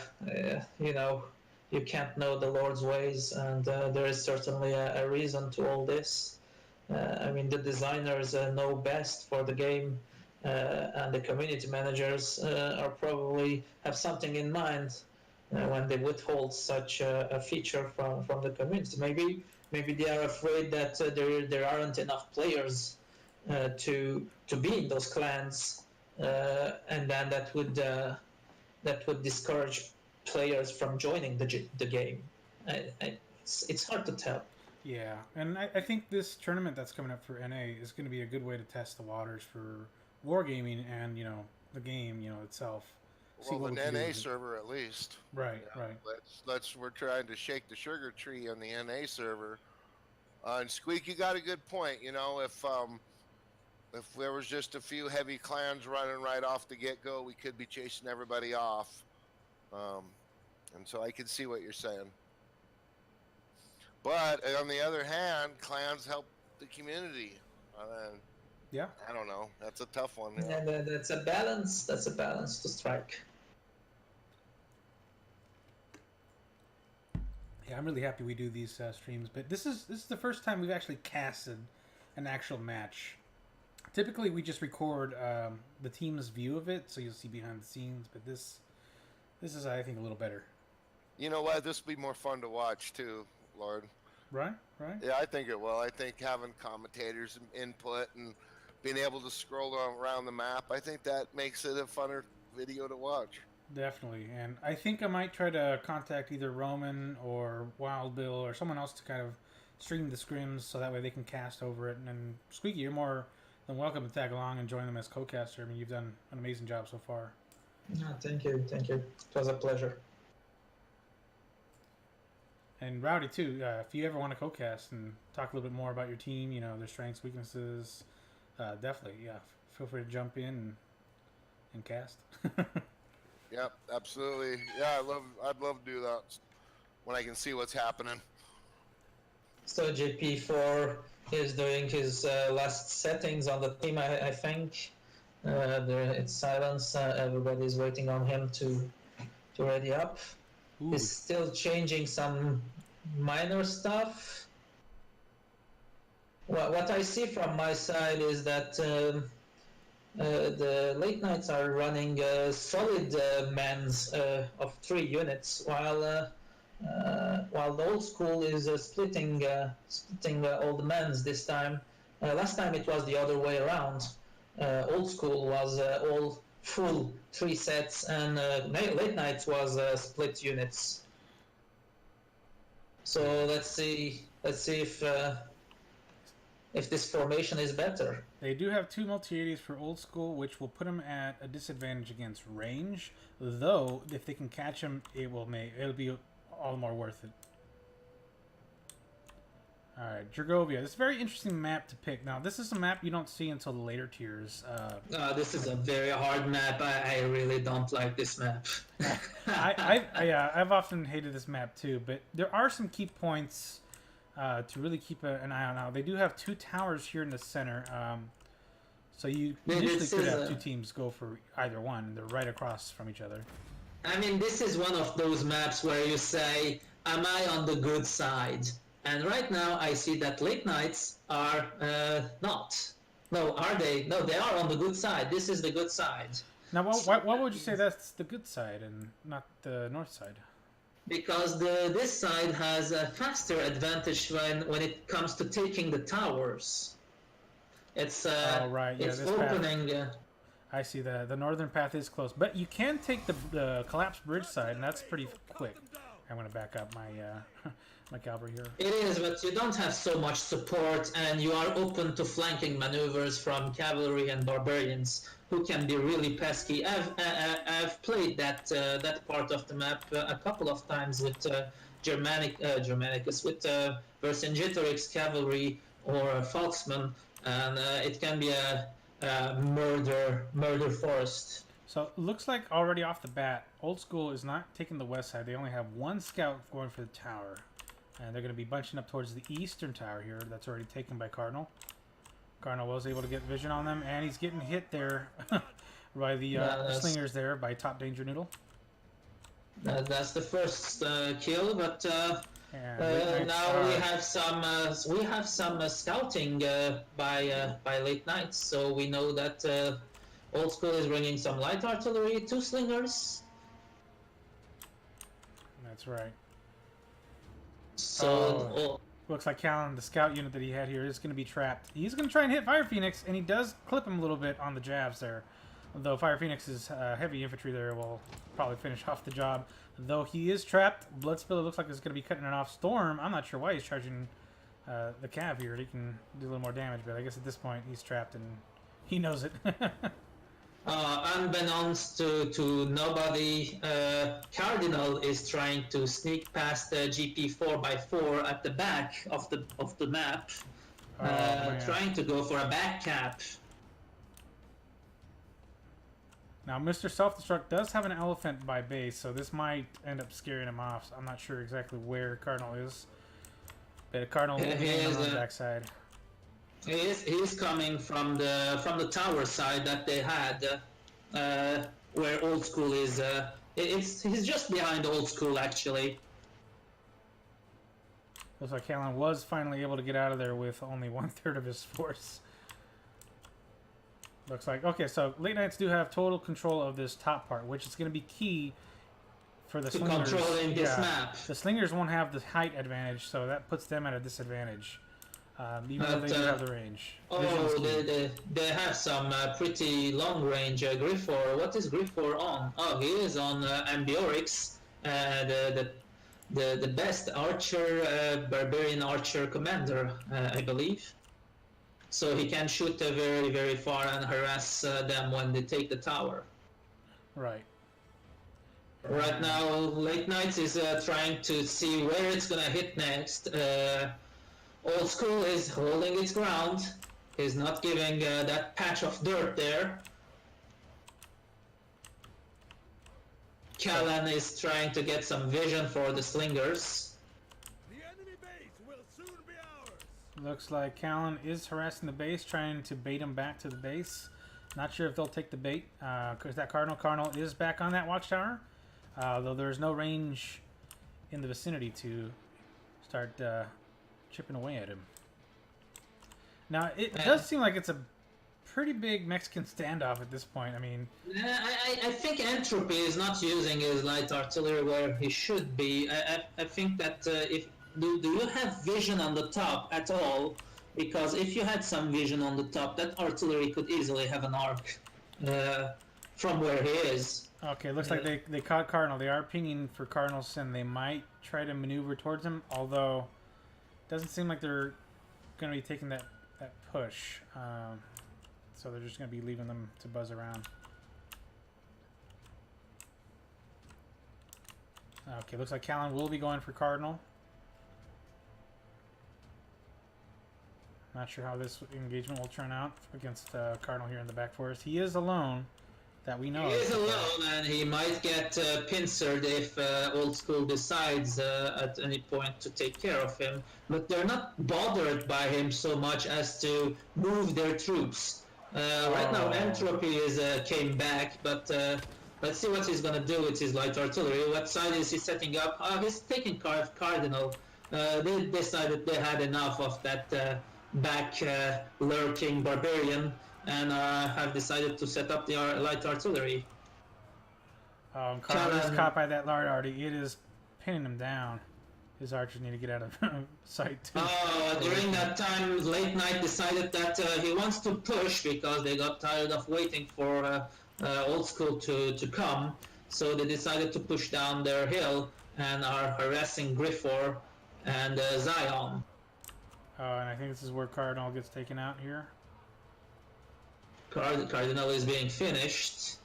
you can't know the Lord's ways, and there is certainly a reason to all this. I mean, the designers know best for the game, and the community managers are probably have something in mind when they withhold such a feature from the community. Maybe they are afraid that there aren't enough players to be in those clans, and then that would discourage players from joining the game. It's hard to tell. Yeah, and I think this tournament that's coming up for NA is going to be a good way to test the waters for wargaming and the game itself. Well, the NA server at least. Right, right. We're trying to shake the sugar tree on the NA server. And Squeak, you got a good point. If there was just a few heavy clans running right off the get-go, we could be chasing everybody off. And so I can see what you're saying. But on the other hand, clans help the community. Yeah. I don't know. That's a tough one. Yeah, that's a balance. That's a balance to strike. Yeah, I'm really happy we do these streams, but this is the first time we've actually casted an actual match. Typically, we just record the team's view of it, so you'll see behind the scenes. But this is, I think, a little better. You know what? This will be more fun to watch too, Lord. Right. Yeah, I think it will. I think having commentators and input and being able to scroll around the map, I think that makes it a funner video to watch. Definitely, and I think I might try to contact either Roman or Wild Bill or someone else to kind of stream the scrims, so that way they can cast over it. And Squeaky, you're more than welcome to tag along and join them as co-caster. I mean, you've done an amazing job so far. Thank you. It was a pleasure. And Rowdy too. If you ever want to co-cast and talk a little bit more about your team, their strengths, weaknesses, definitely, feel free to jump in and cast. Yep, absolutely. Yeah, I'd love to do that when I can see what's happening. So JP4 is doing his last settings on the team, I think. It's silence. Everybody's waiting on him to ready up. Ooh. He's still changing some minor stuff. what I see from my side is that the late nights are running solid mans of 3 units, while the old school is splitting all the mans this time. Last time it was the other way around. Old school was all full 3 sets, and late nights was split units. So let's see if this formation is better. They do have 2 multi-80s for old school, which will put them at a disadvantage against range. Though, if they can catch them, it'll be all the more worth it. Alright, Dragovia. This is a very interesting map to pick. Now, this is a map you don't see until the later tiers. This is a very hard map. I really don't like this map. I've often hated this map too, but there are some key points to really keep an eye on. Now, they do have 2 towers here in the center, so you initially could have 2 teams go for either one. They're right across from each other. I mean, this is one of those maps where you say, am I on the good side? And right now I see that late nights are not. No, are they? No, they are on the good side. This is the good side. Now, why would you say that's the good side and not the north side? Because this side has a faster advantage when it comes to taking the towers. It's right. Yeah, it's opening. I see that the northern path is close, but you can take the collapsed bridge side, and that's pretty quick. I'm going to back up my my cavalry here. It is, but you don't have so much support, and you are open to flanking maneuvers from cavalry and barbarians, who can be really pesky. I've played that part of the map a couple of times with Germanicus, with Vercingetorix cavalry or Falksman, and it can be a murder forest. So it looks like already off the bat, Old School is not taking the west side. They only have 1 scout going for the tower. And they're going to be bunching up towards the eastern tower here. That's already taken by Cardinal. Cardinal was able to get vision on them, and he's getting hit there by the slingers there by Top Danger Noodle. That's the first kill, but now we have some scouting by late nights, so we know that Old School is bringing some light artillery, 2 slingers. That's right. So looks like Callan, the scout unit that he had here, is going to be trapped. He's going to try and hit Fire Phoenix, and he does clip him a little bit on the jabs there. Though Fire Phoenix's heavy infantry there will probably finish off the job. Though he is trapped, Bloodspiller looks like it's going to be cutting it off. Storm, I'm not sure why he's charging the cav here. He can do a little more damage, but I guess at this point he's trapped and he knows it. Unbeknownst to nobody, Cardinal is trying to sneak past the GP 4x4 at the back of the map, trying to go for a back cap. Now, Mr. Self-Destruct does have an elephant by base, so this might end up scaring him off. So I'm not sure exactly where Cardinal is. But Cardinal will be on the backside. He is coming from the tower side that they had, where Old School is. He's just behind Old School, actually. Looks like Callan was finally able to get out of there with only 1/3 of his force. Looks like, okay, so Late Nights do have total control of this top part, which is going to be key for the slingers. Controlling this map. The slingers won't have the height advantage, so that puts them at a disadvantage. Even though they do have the range. They have some pretty long range Griffor. What is Griffor on? Oh, he is on Ambiorix, the best archer, barbarian archer commander, I believe. So he can shoot very, very far and harass them when they take the tower. Right. Right now, Late Nights is trying to see where it's gonna hit next. Old School is holding its ground. He's not giving that patch of dirt there. Callan is trying to get some vision for the slingers. The enemy base will soon be ours. Looks like Callan is harassing the base, trying to bait him back to the base. Not sure if they'll take the bait, because that Cardinal is back on that watchtower. Though there's no range in the vicinity to start chipping away at him. Now, it does seem like it's a pretty big Mexican standoff at this point. I mean... I think Entropy is not using his light artillery where he should be. I think that if... Do you have vision on the top at all? Because if you had some vision on the top, that artillery could easily have an arc from where he is. Okay, looks like they caught Cardinal. They are pinging for Cardinals, and they might try to maneuver towards him, although it doesn't seem like they're going to be taking that push. So they're just going to be leaving them to buzz around. Okay, looks like Callan will be going for Cardinal. Not sure how this engagement will turn out against Cardinal here in the back forest. He is alone, that we know. He is alone, and he might get pincered if Old School decides at any point to take care of him. But they're not bothered by him so much as to move their troops. Right now, Entropy came back, but let's see what he's gonna do with his light artillery. What side is he setting up? He's taking Cardinal. They decided they had enough of that back lurking barbarian, and have decided to set up the light artillery. Cardinal is caught by that large arty. It is pinning him down. His archers need to get out of sight too. During that time, Late Night decided that he wants to push because they got tired of waiting for Old School to come. So they decided to push down their hill and are harassing Griffor and Zion. And I think this is where Cardinal gets taken out here. Cardinal is being finished.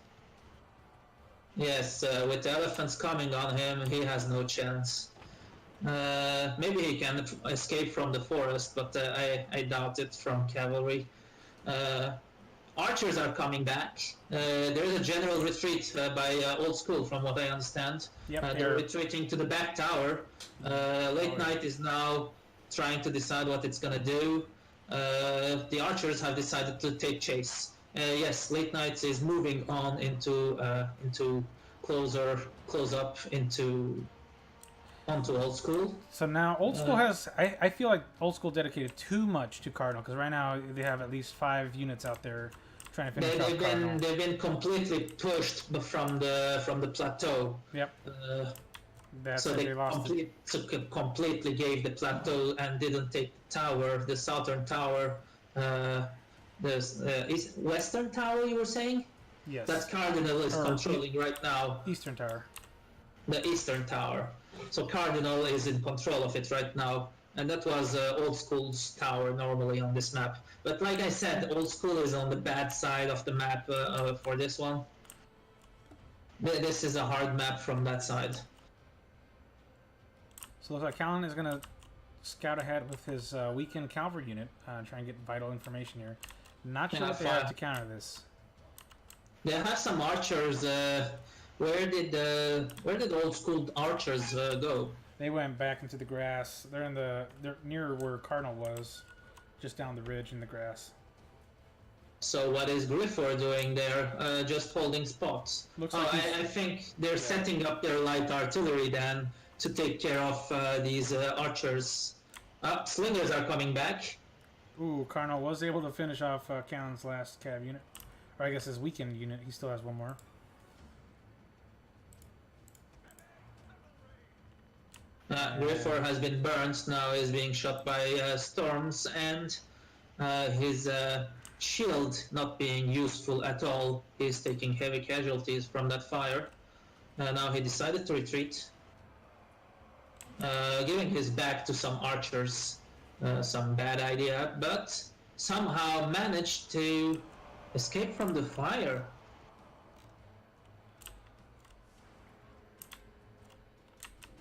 Yes, with the elephants coming on him, he has no chance. Maybe he can escape from the forest, but I doubt it from cavalry. Archers are coming back. There is a general retreat by Old School, from what I understand. Yep, they're retreating to the back tower. Late Night is now trying to decide what it's gonna do. The archers have decided to take chase. Yes, Late Night is moving on into close up onto Old School. So now Old School has... I feel like Old School dedicated too much to Cardinal, because right now they have at least 5 units out there trying to finish off Cardinal. They've been completely pushed from the plateau. Yep. So they completely gave the plateau and didn't take the tower, the southern tower. There's western tower, you were saying? Yes. That Cardinal is controlling right now. Eastern tower. The eastern tower. So Cardinal is in control of it right now. And that was Old School's tower normally on this map. But like I said, Old School is on the bad side of the map for this one. This is a hard map from that side. So it looks like Callan is going to scout ahead with his weakened cavalry unit, try and get vital information here. Not sure what they have to counter this. They have some archers. Where did Old School archers go? They went back into the grass. They're near where Cardinal was, just down the ridge in the grass. So what is Griffor doing there? Just holding spots. Looks like I think they're setting up their light artillery then to take care of these archers. Slingers are coming back. Ooh, Cardinal was able to finish off Callan's last cav unit. Or I guess his weakened unit. He still has one more. Griffor has been burned, now is being shot by storms, and his shield not being useful at all. He's taking heavy casualties from that fire. Now he decided to retreat, giving his back to some archers. Some bad idea, but somehow managed to escape from the fire.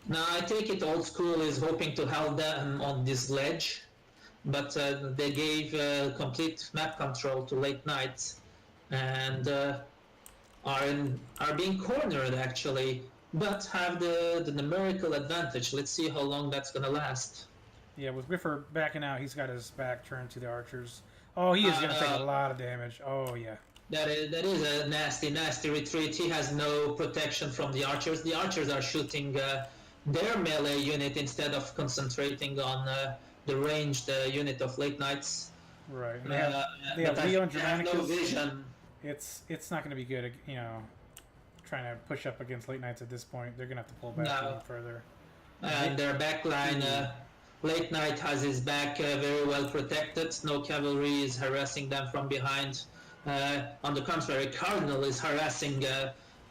Now I take it Old School is hoping to hold them on this ledge, but they gave complete map control to Late Night, and are being cornered actually, but have the numerical advantage. Let's see how long that's gonna last. Yeah, with Griffor backing out, he's got his back turned to the archers. Oh, he is gonna take a lot of damage. Oh yeah. That is a nasty retreat. He has no protection from the archers. The archers are shooting their melee unit instead of concentrating on the ranged unit of Late Nights. Right. And they have but Leo and I have no Germanicus. vision. It's not going to be good, you know, trying to push up against late knights at this point. They're going to have to pull back No. even further. And their backline, Late Knight has his back very well protected. No cavalry is harassing them from behind. On the contrary, Cardinal is harassing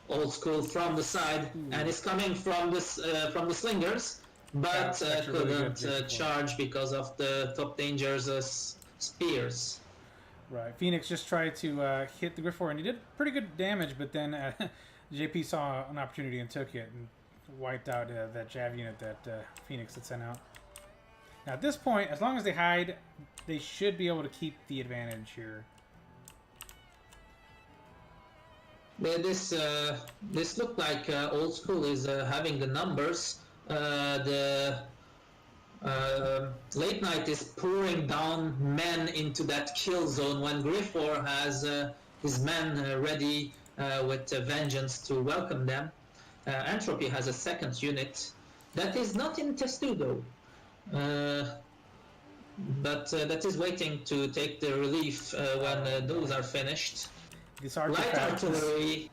Old School from the side, and is coming from the slingers, but couldn't charge because of the top danger's spears. Right. Phoenix just tried to hit the Griffor, and he did pretty good damage, but then JP saw an opportunity and took it and wiped out that Jav unit that Phoenix had sent out. Now at this point, as long as they hide, they should be able to keep the advantage here. This looked like Old School is having the numbers. Late Knight is pouring down men into that kill zone when Griffor has his men ready with vengeance to welcome them. Entropy has a second unit that is not in Testudo, but that is waiting to take the relief when those are finished. Light artillery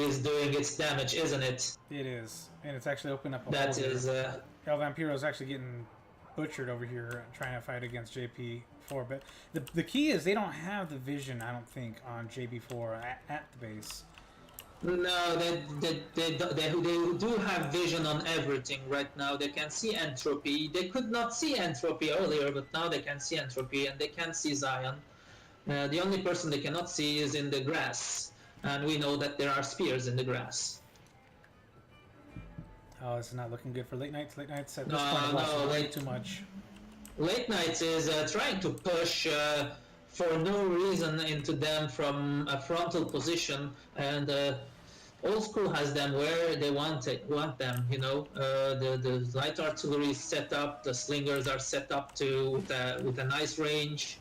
is doing its damage, isn't it? It is, and it's actually opened up a That hole is. here. El Vampiro is actually getting butchered over here trying to fight against JP4, but the key is they don't have the vision, I don't think, on JP4 at the base. No, they do have vision on everything right now. They can see Entropy. They could not see Entropy earlier, but now they can see Entropy, and they can see Zion. The only person they cannot see is in the grass, and we know that there are spears in the grass. Oh, this is not looking good for Late Knights. Late Knights at this point have lost way too much. Late Knights is trying to push for no reason into them from a frontal position, and Old School has them where they want them. You know, the light artillery is set up, the slingers are set up with a nice range,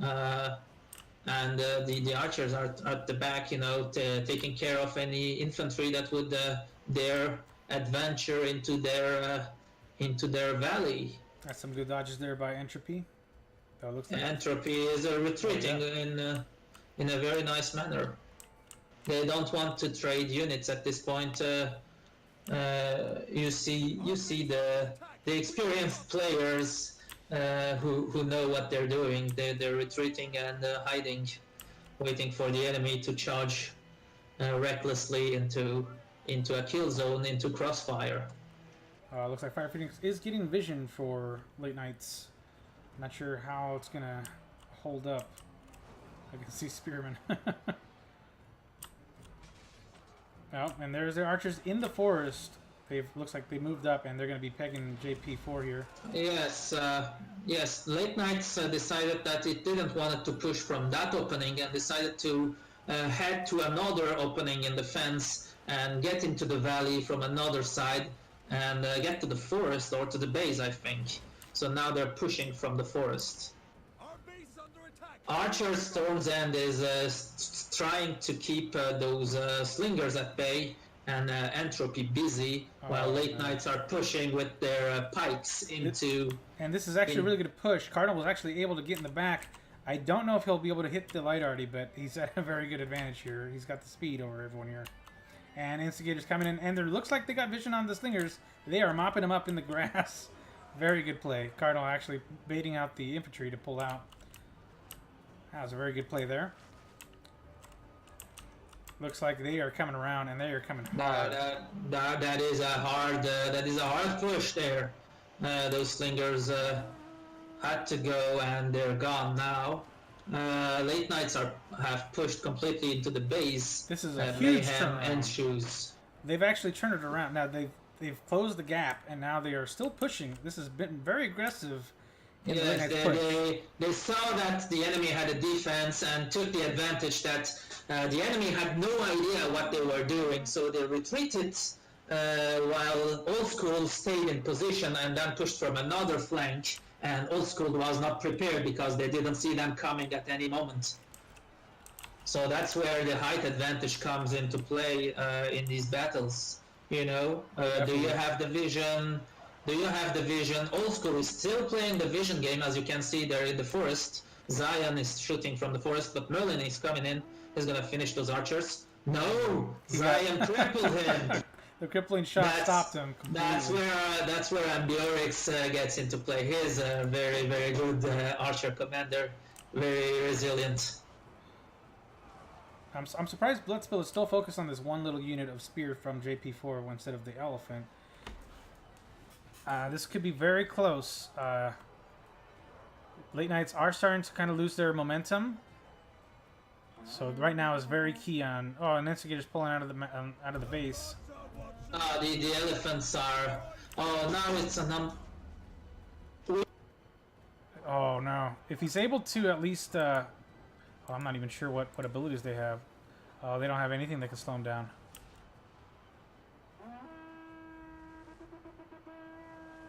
and the archers are at the back. You know, taking care of any infantry that would dare adventure into their valley. That's some good dodges there by Entropy. That looks like Entropy is retreating in a very nice manner. They don't want to trade units at this point. You see the experienced players who know what they're doing. They're retreating and hiding, waiting for the enemy to charge recklessly into a kill zone, into crossfire. Looks like Fire Phoenix is getting vision for Late Knights. Not sure how it's gonna hold up. I can see Spearman. Oh, and there's their archers in the forest. Looks like they moved up, and they're gonna be pegging JP4 here. Yes, yes. Late Knights decided that it didn't want to push from that opening, and decided to head to another opening in the fence and get into the valley from another side, and get to the forest or to the base, I think. So now they're pushing from the forest. Our base under attack. Archer Storm's End is trying to keep those slingers at bay and Entropy busy, while Late Knights are pushing with their pikes into... And this is actually a really good push. Cardinal was actually able to get in the back. I don't know if he'll be able to hit the light arty, but he's at a very good advantage here. He's got the speed over everyone here. And Instigator's coming in, and there looks like they got vision on the slingers. They are mopping them up in the grass. Very good play. Cardinal actually baiting out the infantry to pull out. That was a very good play there. Looks like they are coming around, and they are coming hard. That is a hard push there. Those slingers had to go, and they're gone now. Late Knights have pushed completely into the base. This is a huge mayhem turnaround. ensues. They've actually turned it around. Now they've closed the gap, and now they are still pushing. This has been very aggressive. Yes, they saw that the enemy had a defense and took the advantage that the enemy had no idea what they were doing, so they retreated while Old School stayed in position and then pushed from another flank, and Old School was not prepared because they didn't see them coming at any moment. So that's where the height advantage comes into play in these battles. You know, do you have the vision? Do you have the vision? Old School is still playing the vision game, as you can see there in the forest. Zion is shooting from the forest, but Merlin is coming in. He's gonna finish those archers. No, Zion crippled him. The crippling shot stopped him completely. That's where Ambiorix gets into play. He's a very very good archer commander, very resilient. I'm surprised Blitzbill is still focused on this one little unit of spear from JP4 instead of the elephant. This could be very close. Late Knights are starting to kind of lose their momentum. So right now is very key on... Oh, an Instigator's pulling out of the base. The elephants are... Oh, now it's a Oh, no. If he's able to at least... well, I'm not even sure what abilities they have. They don't have anything that can slow him down.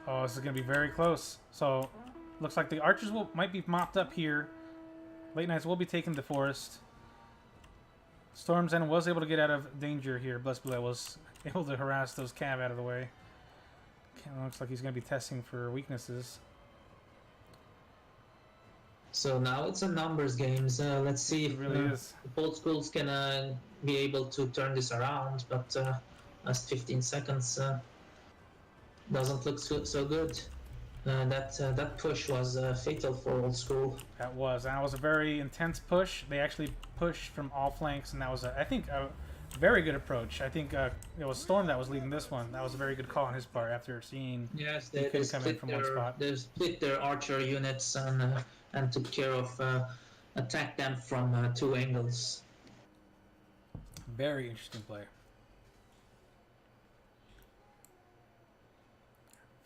Oh, this is going to be very close. So, looks like the archers might be mopped up here. Late Knights will be taking the forest. Storm's End was able to get out of danger here. Blitzbill was able to harass those cav out of the way. Looks like he's going to be testing for weaknesses. So now it's a numbers game. So let's see if is. Old School's gonna be able to turn this around. But last 15 seconds doesn't look so good. That push was fatal for Old School. That was a very intense push. They actually pushed from all flanks, and that was, I think, a very good approach. I think it was Storm that was leading this one. That was a very good call on his part after seeing they could come in from one spot. They split their archer units and took care of attack them from 2 angles. Very interesting play.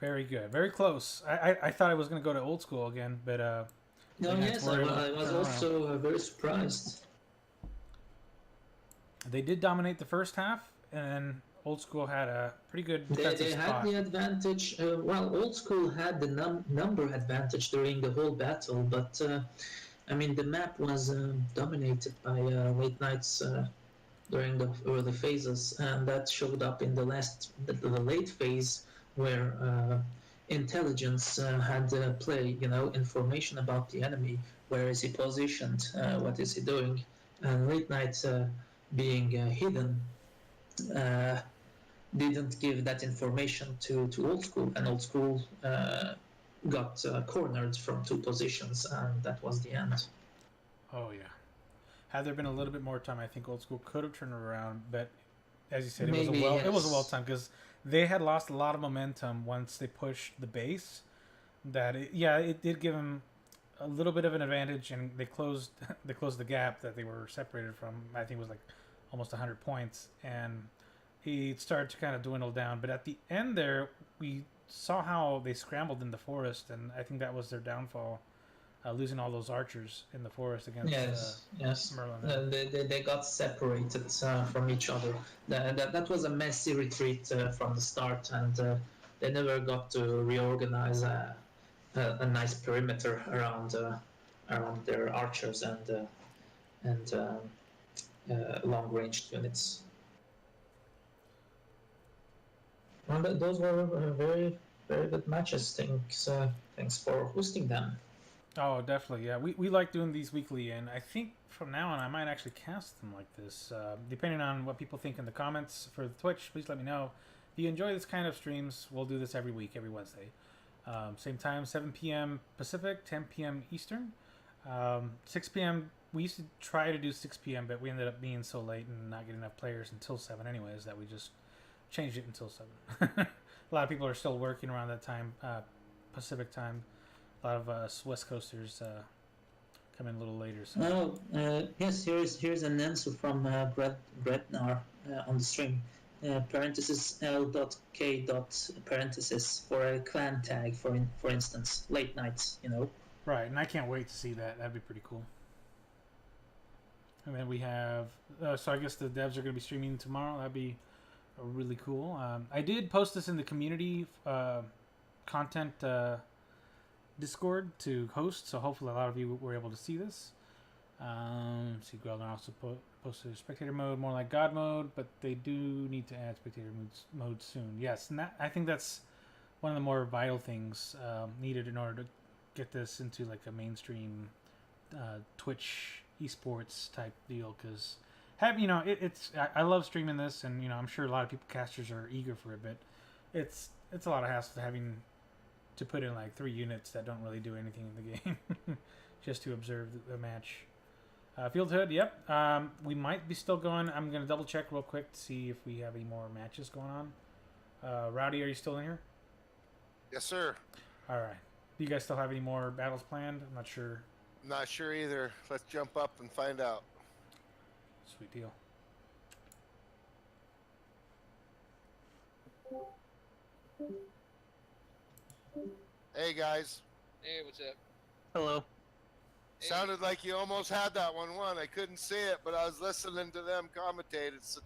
Very good. Very close. I thought I was going to go to Old School again, but... No, yes, I was also very surprised. They did dominate the first half, and then Old School had a pretty good defensive They had the advantage. Old School had the number advantage during the whole battle, but I mean the map was dominated by Late Knights during the early phases, and that showed up in the late phase where intelligence had play. Information about the enemy. Where is he positioned? What is he doing? And Late Knights being hidden. Didn't give that information to Old School, and Old School got cornered from 2 positions, and that was the end. Oh yeah. Had there been a little bit more time, I think Old School could have turned it around. But as you said, it was a well timed because they had lost a lot of momentum once they pushed the base. It did give them a little bit of an advantage, and they closed the gap that they were separated from. I think it was like almost 100 points, and he started to kind of dwindle down. But at the end there, we saw how they scrambled in the forest, and I think that was their downfall, losing all those archers in the forest against Merlin. They got separated from each other. That was a messy retreat from the start, and they never got to reorganize a nice perimeter around their archers and long-range units. And those were very, very good matches. Thanks for hosting them. Oh, definitely. Yeah, we like doing these weekly, and I think from now on I might actually cast them like this. Depending on what people think in the comments for the Twitch, please let me know. If you enjoy this kind of streams, we'll do this every week, every Wednesday. Same time, 7 p.m. Pacific, 10 p.m. Eastern. 6 p.m. We used to try to do 6 p.m., but we ended up being so late and not getting enough players until 7 anyways that we just changed it until 7. A lot of people are still working around that time, Pacific time. A lot of us West Coasters come in a little later. So. Yes, here's an answer from Gretnar on the stream. Parenthesis L.K. parenthesis for a clan tag, for instance, Late Knights, Right, and I can't wait to see that. That'd be pretty cool. And then we have, so I guess the devs are going to be streaming tomorrow. That'd be really cool. I did post this in the community content Discord to host, so hopefully a lot of you were able to see this. See, Grelner also posted spectator mode, more like God mode, but they do need to add spectator mode soon. Yes, and I think that's one of the more vital things needed in order to get this into like a mainstream Twitch esports type deal. Because I love streaming this, and I'm sure a lot of people casters are eager for it, but it's a lot of hassle having to put in like 3 units that don't really do anything in the game just to observe the match. Field Hood, yep. We might be still going. I'm going to double check real quick to see if we have any more matches going on. Rowdy, are you still in here? Yes, sir. All right. Do you guys still have any more battles planned? I'm not sure. Not sure either. Let's jump up and find out. Sweet deal. Hey, guys. Hey, what's up? Hello. Hey. Sounded like you almost had that 1-1. I couldn't see it, but I was listening to them commentate.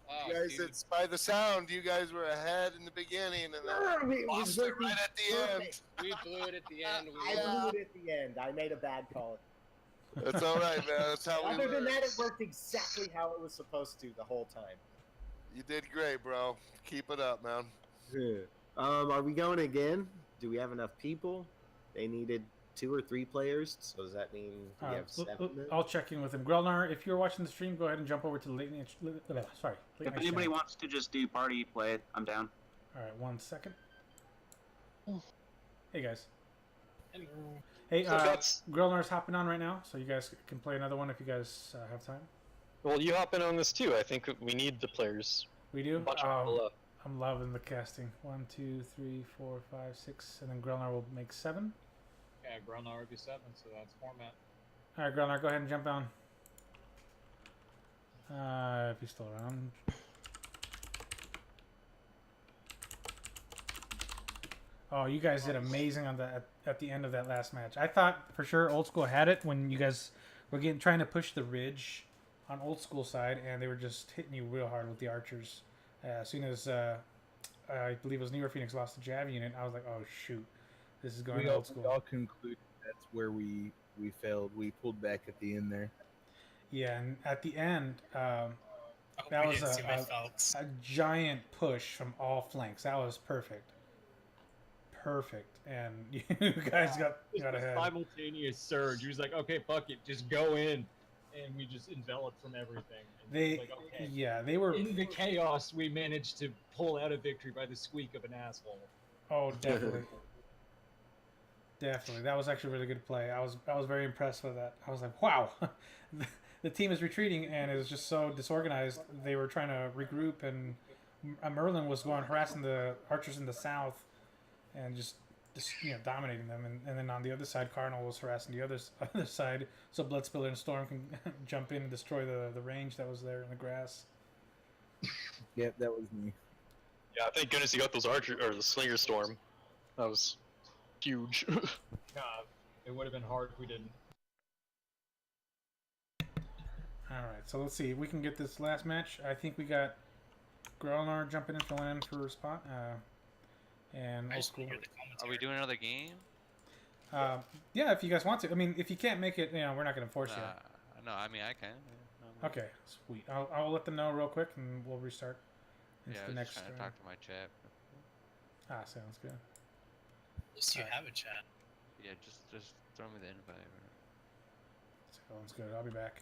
Wow, You guys, dude. it's by the sound. You guys were ahead in the beginning, and then lost it right at the end. We blew it at the end. I blew it at the end. I made a bad call. That's all right, man. That's how we Other than learn. that, it worked exactly how it was supposed to the whole time. You did great, bro. Keep it up, man. Are we going again? Do we have enough people? They needed 2 or 3 players, so does that mean we have 7 then? I'll check in with him. Grelnar, if you're watching the stream, go ahead and jump over to the late night. Sorry. If anybody wants to just do party play, I'm down. All right, 1 second. Hey guys. Hey, Grelnar's hopping on right now, so you guys can play another one if you guys have time. Well, you hop in on this too. I think we need the players. We do. Bunch of people up. I'm loving the casting. 1, 2, 3, 4, 5, 6, and then Grelnar will make 7. Yeah, Grelnar would be 7, so that's format. All right, Grelnar, go ahead and jump on. If he's still around. Oh, you guys did amazing on that at the end of that last match. I thought for sure Old School had it when you guys were trying to push the ridge on Old School side, and they were just hitting you real hard with the archers. As soon as I believe it was New York Phoenix lost the Jav unit, I was like, oh shoot, this is going to Old School. We all concluded that's where we failed. We pulled back at the end there. Yeah, and at the end, that was a giant push from all flanks. That was perfect. And you guys got ahead. Simultaneous surge. He was like, okay, fuck it, just go in. And we just enveloped from everything. And they were in the chaos. We managed to pull out a victory by the squeak of an asshole. Oh, definitely, definitely. That was actually a really good play. I was very impressed with that. I was like, wow, the team is retreating and it was just so disorganized. They were trying to regroup, and Merlin was going harassing the archers in the south, and just dominating them, and then on the other side, Cardinal was harassing the other side, so Bloodspiller and Storm can jump in and destroy the range that was there in the grass. Yep, that was me. Yeah, thank goodness you got those archer or the Slinger Storm. That was huge. It would have been hard if we didn't. All right, so let's see. We can get this last match. I think we got Grelnar jumping in, filling in for a spot. And Old School. Are we doing another game? Yeah, if you guys want to. I mean, if you can't make it, we're not going to force you. No, I mean I can. Yeah, okay, sweet. I'll let them know real quick, and we'll restart. Yeah, I was just trying to talk to my chat. Sounds good. Unless you have a chat. Yeah, just throw me the invite. Sounds good. I'll be back.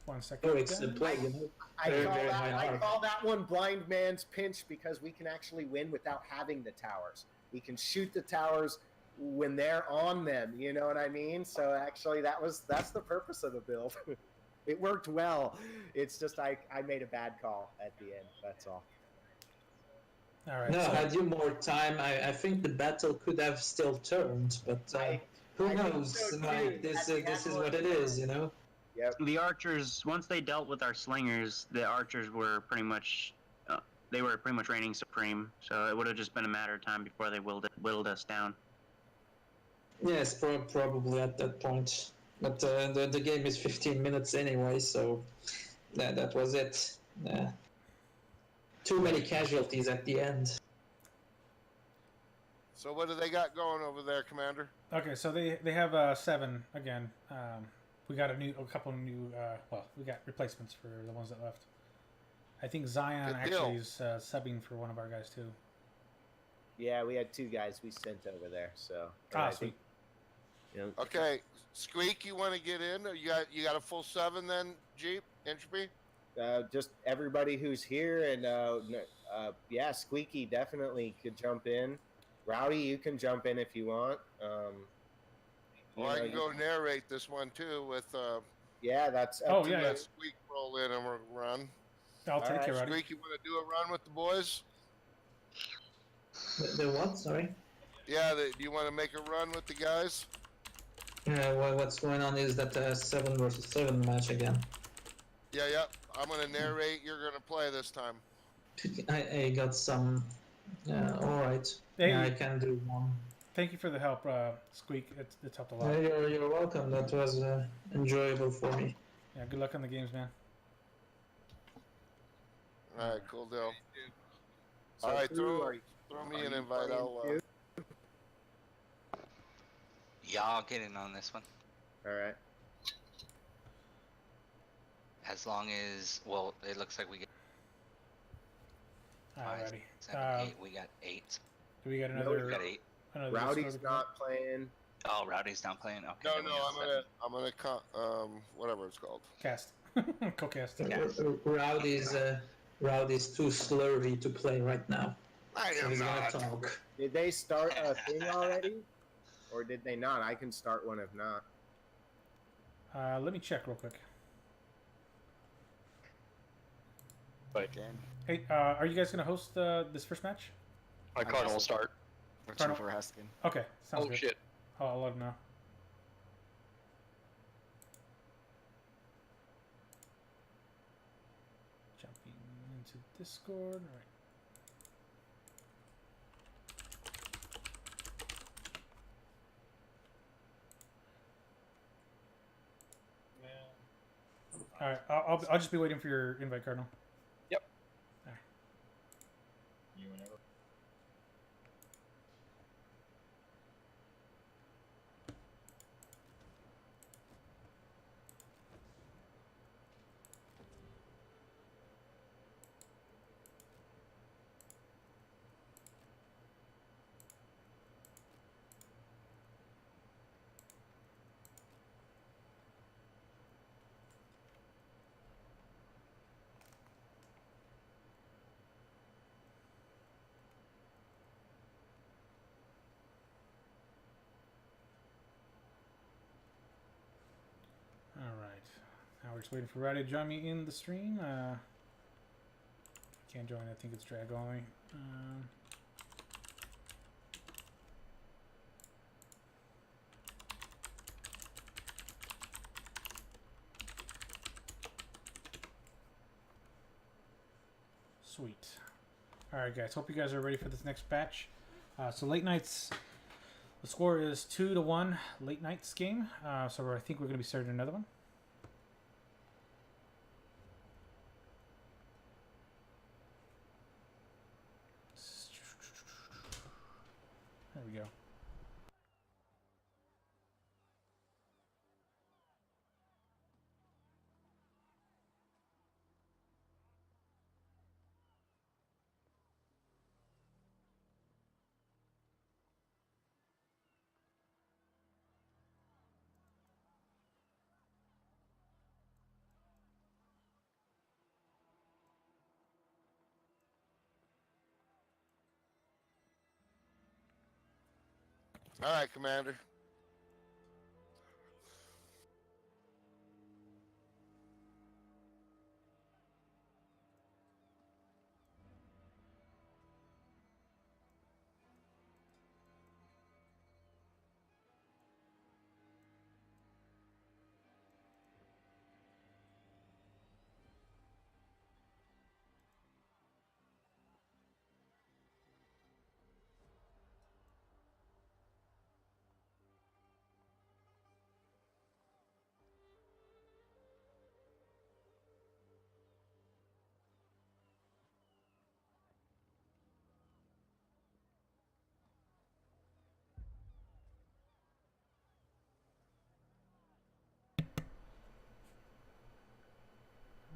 One second. Oh, it's a play, I call that one blind man's pinch because we can actually win without having the towers. We can shoot the towers when they're on them. You know what I mean? So actually, that's the purpose of the build. It worked well. It's just I made a bad call at the end. That's all. All right. No, had you more time, I think the battle could have still turned, but who knows? So this is what it is, Yep. The archers, once they dealt with our slingers, the archers were pretty much, they were pretty much reigning supreme. So it would have just been a matter of time before they whittled us down. Yes, probably at that point. But the game is 15 minutes anyway, so that was it. Too many casualties at the end. So what do they got going over there, Commander? Okay, so they have 7 again. We got a couple new. We got replacements for the ones that left. I think Zion Good deal. actually is subbing for one of our guys too. Yeah, we had 2 guys we sent over there. So Ah, I sweet. think, you know, Okay, Squeak, you want to get in? Or you got a full 7 then, Jeep Entropy? just everybody who's here, and yeah, Squeaky definitely could jump in. Rowdy, you can jump in if you want. Well, I can go narrate this one too with. Yeah, that's up Oh, to yeah, you. yeah. Let Squeak roll in and we'll run. I'll take right, it, Roddy. Squeak, you want to do a run with the boys? The what? Sorry. Yeah, do you want to make a run with the guys? Well, what's going on is that 7 versus 7 match again. Yeah. I'm gonna narrate. You're gonna play this time. I got some. All right. Hey. Yeah, I can do one. Thank you for the help, Squeak. It's helped a lot. You're welcome. That was enjoyable for me. Yeah, good luck on the games, man. All right, cool deal. So All right, who throw me are an you invite. playing I'll. to? Yeah, I'll get in on this one. All right. As long as, well, it looks like we get Alrighty. 5, 7, 8. We got 8. Do we got No, another? We got 8. another Rowdy's Discord not playing. Oh, Rowdy's not playing. Okay. No, then we got I'm gonna whatever it's called. Cast. Co-cast. Rowdy's too slurvy to play right now. I So am he's gonna not. talk. Did they start a thing already, or did they not? I can start one if not. Let me check real quick. Again. Hey, are you guys gonna host this first match? My Cardinal will start. That's Cardinal? what we're asking. Okay, sounds Oh good. shit. I'll let him know. Jumping into Discord. All right. All right, I'll just be waiting for your invite, Cardinal. Yep. All right. You whenever. All right. Now we're just waiting for Roddy to join me in the stream. Can't join. I think it's drag only. Sweet. All right, guys. Hope you guys are ready for this next batch. So late nights. The score is 2-1 late nights game. So I think we're going to be starting another one. There we go. All right, Commander.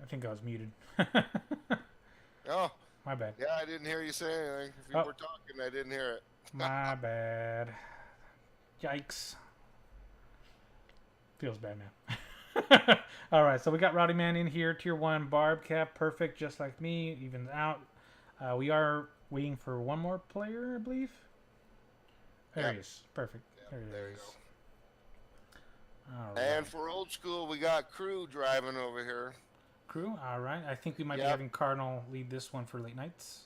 I think I was muted. Oh, my bad. Yeah, I didn't hear you say anything. If you were talking, I didn't hear it. My bad. Yikes. Feels bad, man. All right, so we got Rowdy Man in here. Tier 1 Barb Cap. Perfect, just like me. Evens out. We are waiting for one more player, I believe. There he is. Perfect. Yep, there he you is. go. All And right. for old school, we got Crew driving over here. Crew, all right. I think we might be having Cardinal lead this one for late nights.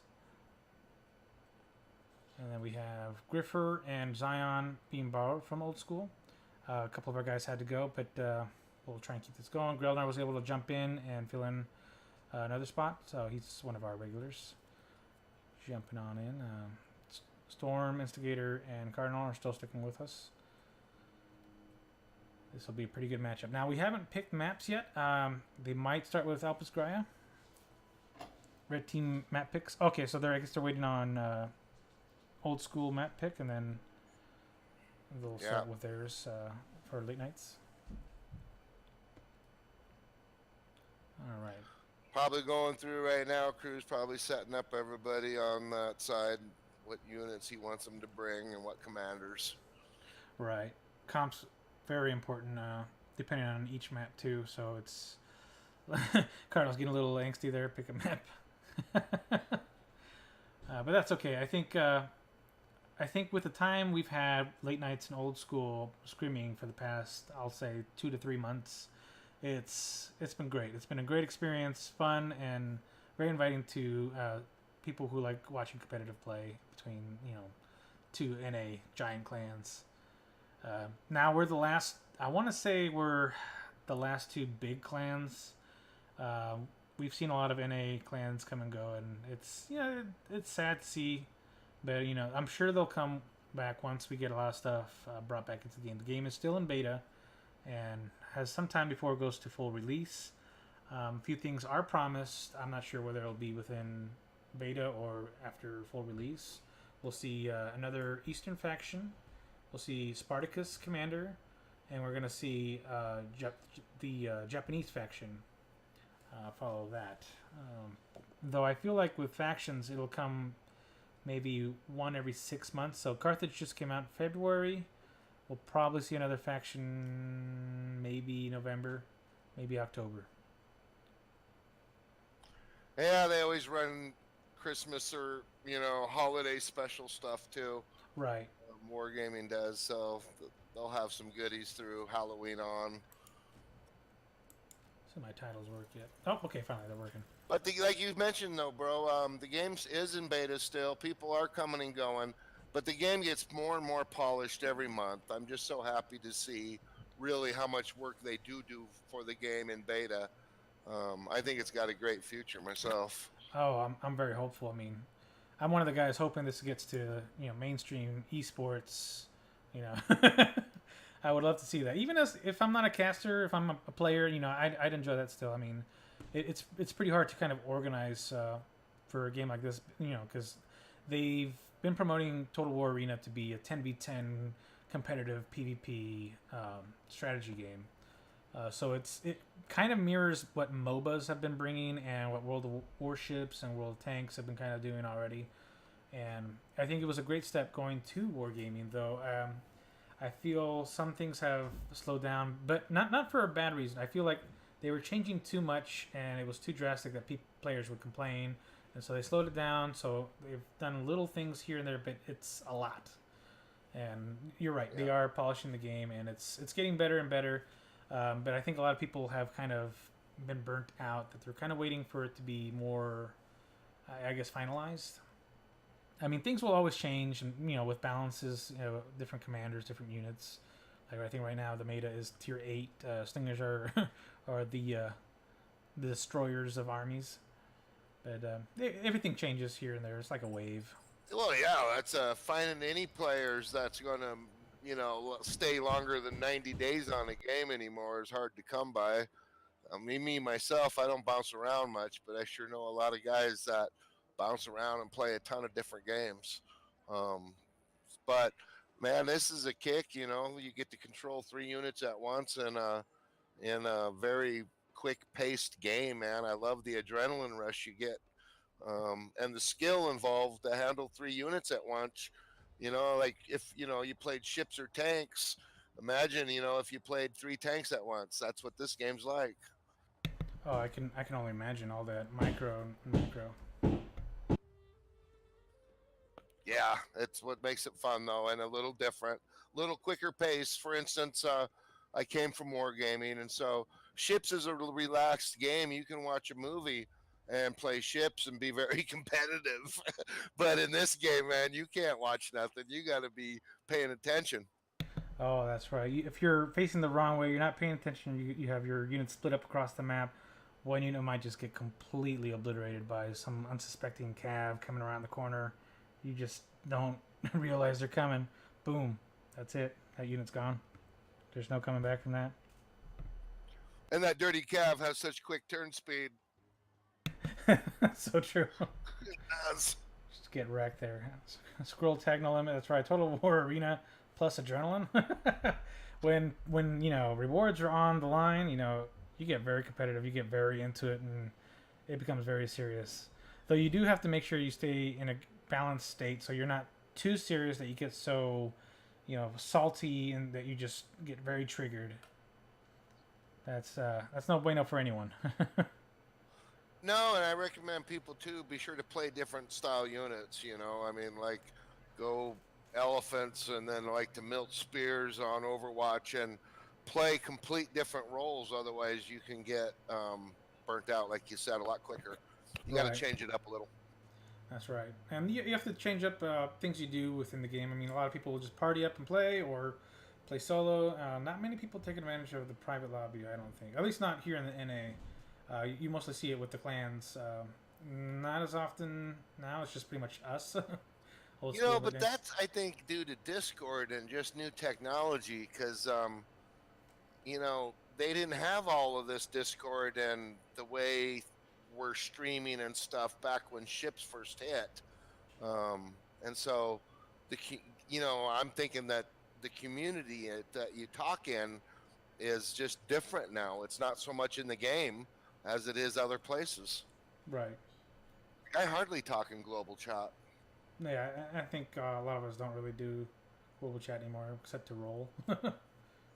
And then we have Griffer and Zion being borrowed from old school. A couple of our guys had to go, but we'll try and keep this going. Grelnar was able to jump in and fill in another spot, so he's one of our regulars. Jumping on in. Storm, Instigator, and Cardinal are still sticking with us. This will be a pretty good matchup. Now, we haven't picked maps yet. They might start with Alpus Graia. Red team map picks. Okay, so I guess they're waiting on old school map pick, and then they'll start with theirs for late nights. All right. Probably going through right now. Crew's probably setting up everybody on that side, what units he wants them to bring and what commanders. Right. Comps very important, depending on each map too. So it's Cardinal's getting a little angsty there. Pick a map, but that's okay. I think with the time we've had late nights and old school screaming for the past, I'll say 2 to 3 months, it's been great. It's been a great experience, fun, and very inviting to people who like watching competitive play between two NA giant clans. Now we're the last. I want to say we're the last two big clans. We've seen a lot of NA clans come and go, and it's sad to see, but I'm sure they'll come back once we get a lot of stuff brought back into the game. The game is still in beta, and has some time before it goes to full release. A few things are promised. I'm not sure whether it'll be within beta or after full release. We'll see another Eastern faction. We'll see Spartacus Commander, and we're going to see the Japanese faction follow that. Though I feel like with factions, it'll come maybe one every 6 months. So Carthage just came out in February. We'll probably see another faction maybe November, maybe October. Yeah, they always run Christmas or, holiday special stuff too. Right. Wargaming does, so they'll have some goodies through Halloween on. So my titles work yet? Oh, okay, finally they're working. But like you mentioned though, bro, the game is in beta still. People are coming and going, but the game gets more and more polished every month. I'm just so happy to see really how much work they do for the game in beta. I think it's got a great future myself. Oh, I'm very hopeful. I mean, I'm one of the guys hoping this gets to mainstream esports. I would love to see that. Even if I'm not a caster, if I'm a player, I'd enjoy that still. I mean, it's pretty hard to kind of organize for a game like this, because they've been promoting Total War Arena to be a 10v10 competitive PvP strategy game. So it kind of mirrors what MOBAs have been bringing and what World of Warships and World of Tanks have been kind of doing already. And I think it was a great step going to wargaming, though. I feel some things have slowed down, but not for a bad reason. I feel like they were changing too much, and it was too drastic that players would complain, and so they slowed it down. So they've done little things here and there, but it's a lot. And you're right, they are polishing the game, and it's getting better and better. But I think a lot of people have kind of been burnt out, that they're kind of waiting for it to be more, I guess, finalized. I mean, things will always change, and with balances, different commanders, different units. Like I think right now the meta is tier 8. Slingers are the destroyers of armies. But everything changes here and there. It's like a wave. Well, yeah, that's finding any players that's going to stay longer than 90 days on a game anymore is hard to come by. Me myself, I don't bounce around much, but I sure know a lot of guys that bounce around and play a ton of different games. But man, this is a kick. You get to control 3 units at once in a very quick-paced game. Man, I love the adrenaline rush you get and the skill involved to handle 3 units at once. Like if you played ships or tanks. Imagine if you played 3 tanks at once. That's what this game's like. Oh, I can only imagine all that micro and macro. Yeah, it's what makes it fun though, and a little different, little quicker pace. For instance, I came from wargaming, and so ships is a relaxed game. You can watch a movie and play ships and be very competitive. But in this game, man, you can't watch nothing. You got to be paying attention. Oh, that's right. If you're facing the wrong way, you're not paying attention. You have your units split up across the map. One unit might just get completely obliterated by some unsuspecting cav coming around the corner. You just don't realize they're coming. Boom. That's it. That unit's gone. There's no coming back from that. And that dirty cav has such quick turn speed. So true. It does. Just get wrecked there. Scroll tag no limit. That's right. Total War Arena plus adrenaline. when rewards are on the line, you get very competitive. You get very into it, and it becomes very serious. Though you do have to make sure you stay in a balanced state, so you're not too serious that you get so, salty and that you just get very triggered. That's no bueno for anyone. No, and I recommend people too be sure to play different style units. I mean, like go elephants and then like to milt spears on Overwatch and play complete different roles. Otherwise, you can get burnt out, like you said, a lot quicker. You got to change it up a little. That's right, and you have to change up things you do within the game. I mean, a lot of people will just party up and play or play solo. Not many people take advantage of the private lobby, I don't think. At least not here in the NA. You mostly see it with the clans. Not as often now. It's just pretty much us. But that's, I think, due to Discord and just new technology, because they didn't have all of this Discord and the way we're streaming and stuff back when ships first hit. And so I'm thinking that the community that you talk in is just different now. It's not so much in the game as it is other places. Right. I hardly talk in global chat. Yeah, I think a lot of us don't really do global chat anymore, except to roll.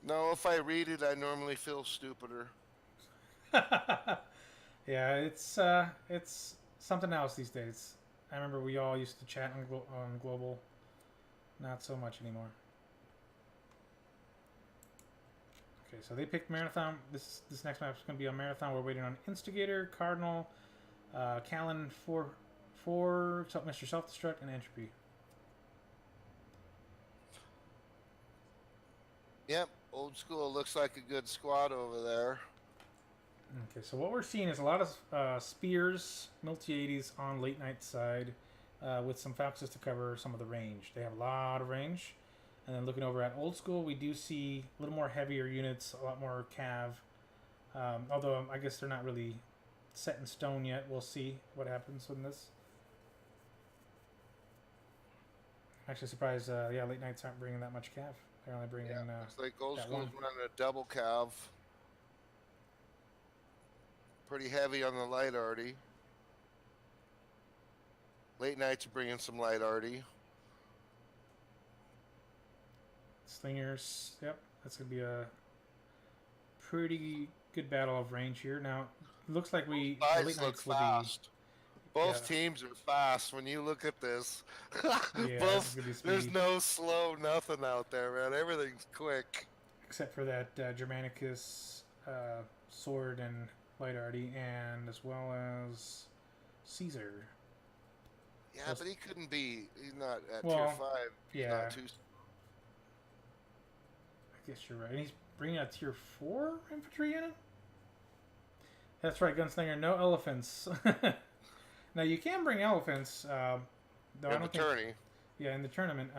No, if I read it, I normally feel stupider. Yeah, it's something else these days. I remember we all used to chat on global. Not so much anymore. Okay, so they picked Marathon. This next map is going to be a Marathon. We're waiting on Instigator, Cardinal, Callan, Mr. Self-Destruct, and Entropy. Yep, Old School looks like a good squad over there. Okay, so what we're seeing is a lot of spears, multi-80s on late night side, with some foxes to cover some of the range. They have a lot of range. And then looking over at Old School, we do see a little more heavier units, a lot more cav. Although I guess they're not really set in stone yet. We'll see what happens in this. Actually surprised, late nights aren't bringing that much cav. They're only bringing looks like Old School's running a double cav. Pretty heavy on the light arty. Late nights are bringing some light arty. Slingers, yep, that's going to be a pretty good battle of range here. Now, it looks like late nights look fast. Both teams are fast when you look at this. There's no slow nothing out there, man. Everything's quick. Except for that Germanicus sword and light arty, and as well as Caesar. Yeah, but he couldn't be. He's not at tier 5. He's not too. I guess you're right. And he's bringing a tier 4 infantry unit? That's right, Gunslinger. No elephants. Now, you can bring elephants. Though in the tourney. Yeah, in the tournament.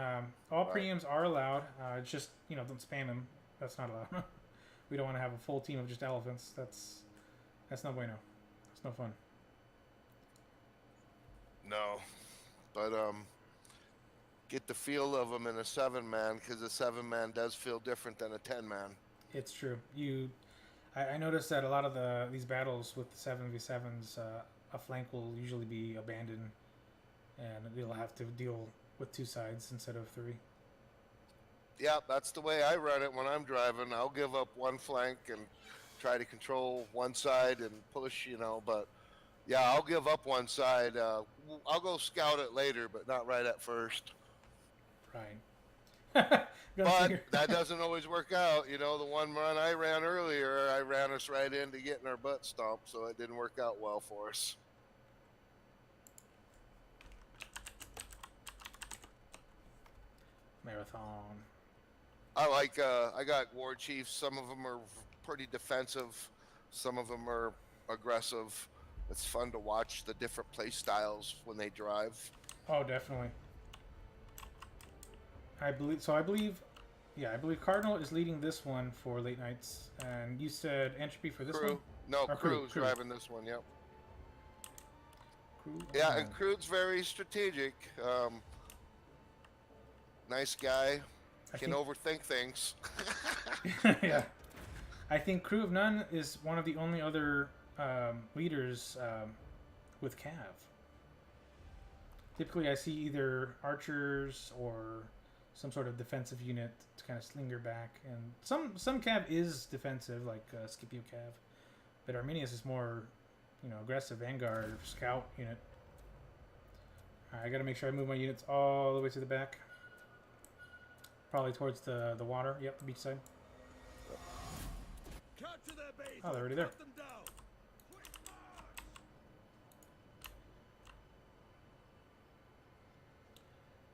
All premiums are allowed. It's just, don't spam them. That's not allowed. We don't want to have a full team of just elephants. That's no bueno. It's no fun. No. But, get the feel of them in a 7-man, because a 7-man does feel different than a 10-man. It's true. I noticed that a lot of these battles with the 7v7s, a flank will usually be abandoned, and they'll have to deal with 2 sides instead of 3. Yeah, that's the way I run it when I'm driving. I'll give up one flank and try to control one side and push, you know, but yeah, I'll give up one side. I'll go scout it later, but not right at first. Right. But that doesn't always work out. You know, the one run I ran earlier, I ran us right into getting our butt stomped, so it didn't work out well for us. Marathon. I got war chiefs. Some of them are pretty defensive. Some of them are aggressive. It's fun to watch the different play styles when they drive. Oh, definitely. I believe Cardinal is leading this one for late nights, and you said Entropy for this Crew. one? No, Or Crew's Crew. driving this one. Yep. Crew. Yeah, and Crew's very strategic. Nice guy. Can overthink things. Yeah. I think Crew of None is one of the only other leaders with Cav. Typically, I see either archers or some sort of defensive unit to kind of slinger back, and some Cav is defensive, like Scipio Cav, but Arminius is more, aggressive vanguard scout unit. All right, I got to make sure I move my units all the way to the back. Probably towards the water. Yep, the beach side. Oh, they're already there.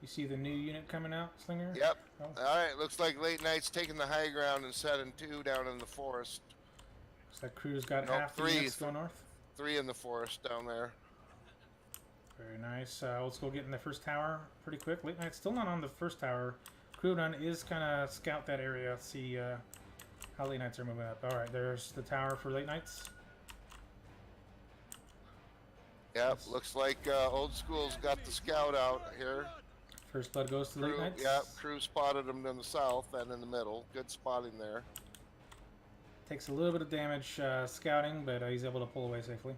You see the new unit coming out, Slinger? Yep. Oh. All right, looks like Late Night's taking the high ground and setting 2 down in the forest. Looks like Crew's got Nope, half the 3. units go north. 3 in the forest down there. Very nice. Old School getting the first tower pretty quick. Late Night's still not on the first tower. Crew None is kind of scout that area, see how Late Nights are moving up. All right, there's the tower for Late Nights. Yep, looks like Old School's got the scout out here. First blood goes to Late Nights. Yep, Crew spotted him in the south and in the middle. Good spotting there. Takes a little bit of damage scouting, but he's able to pull away safely.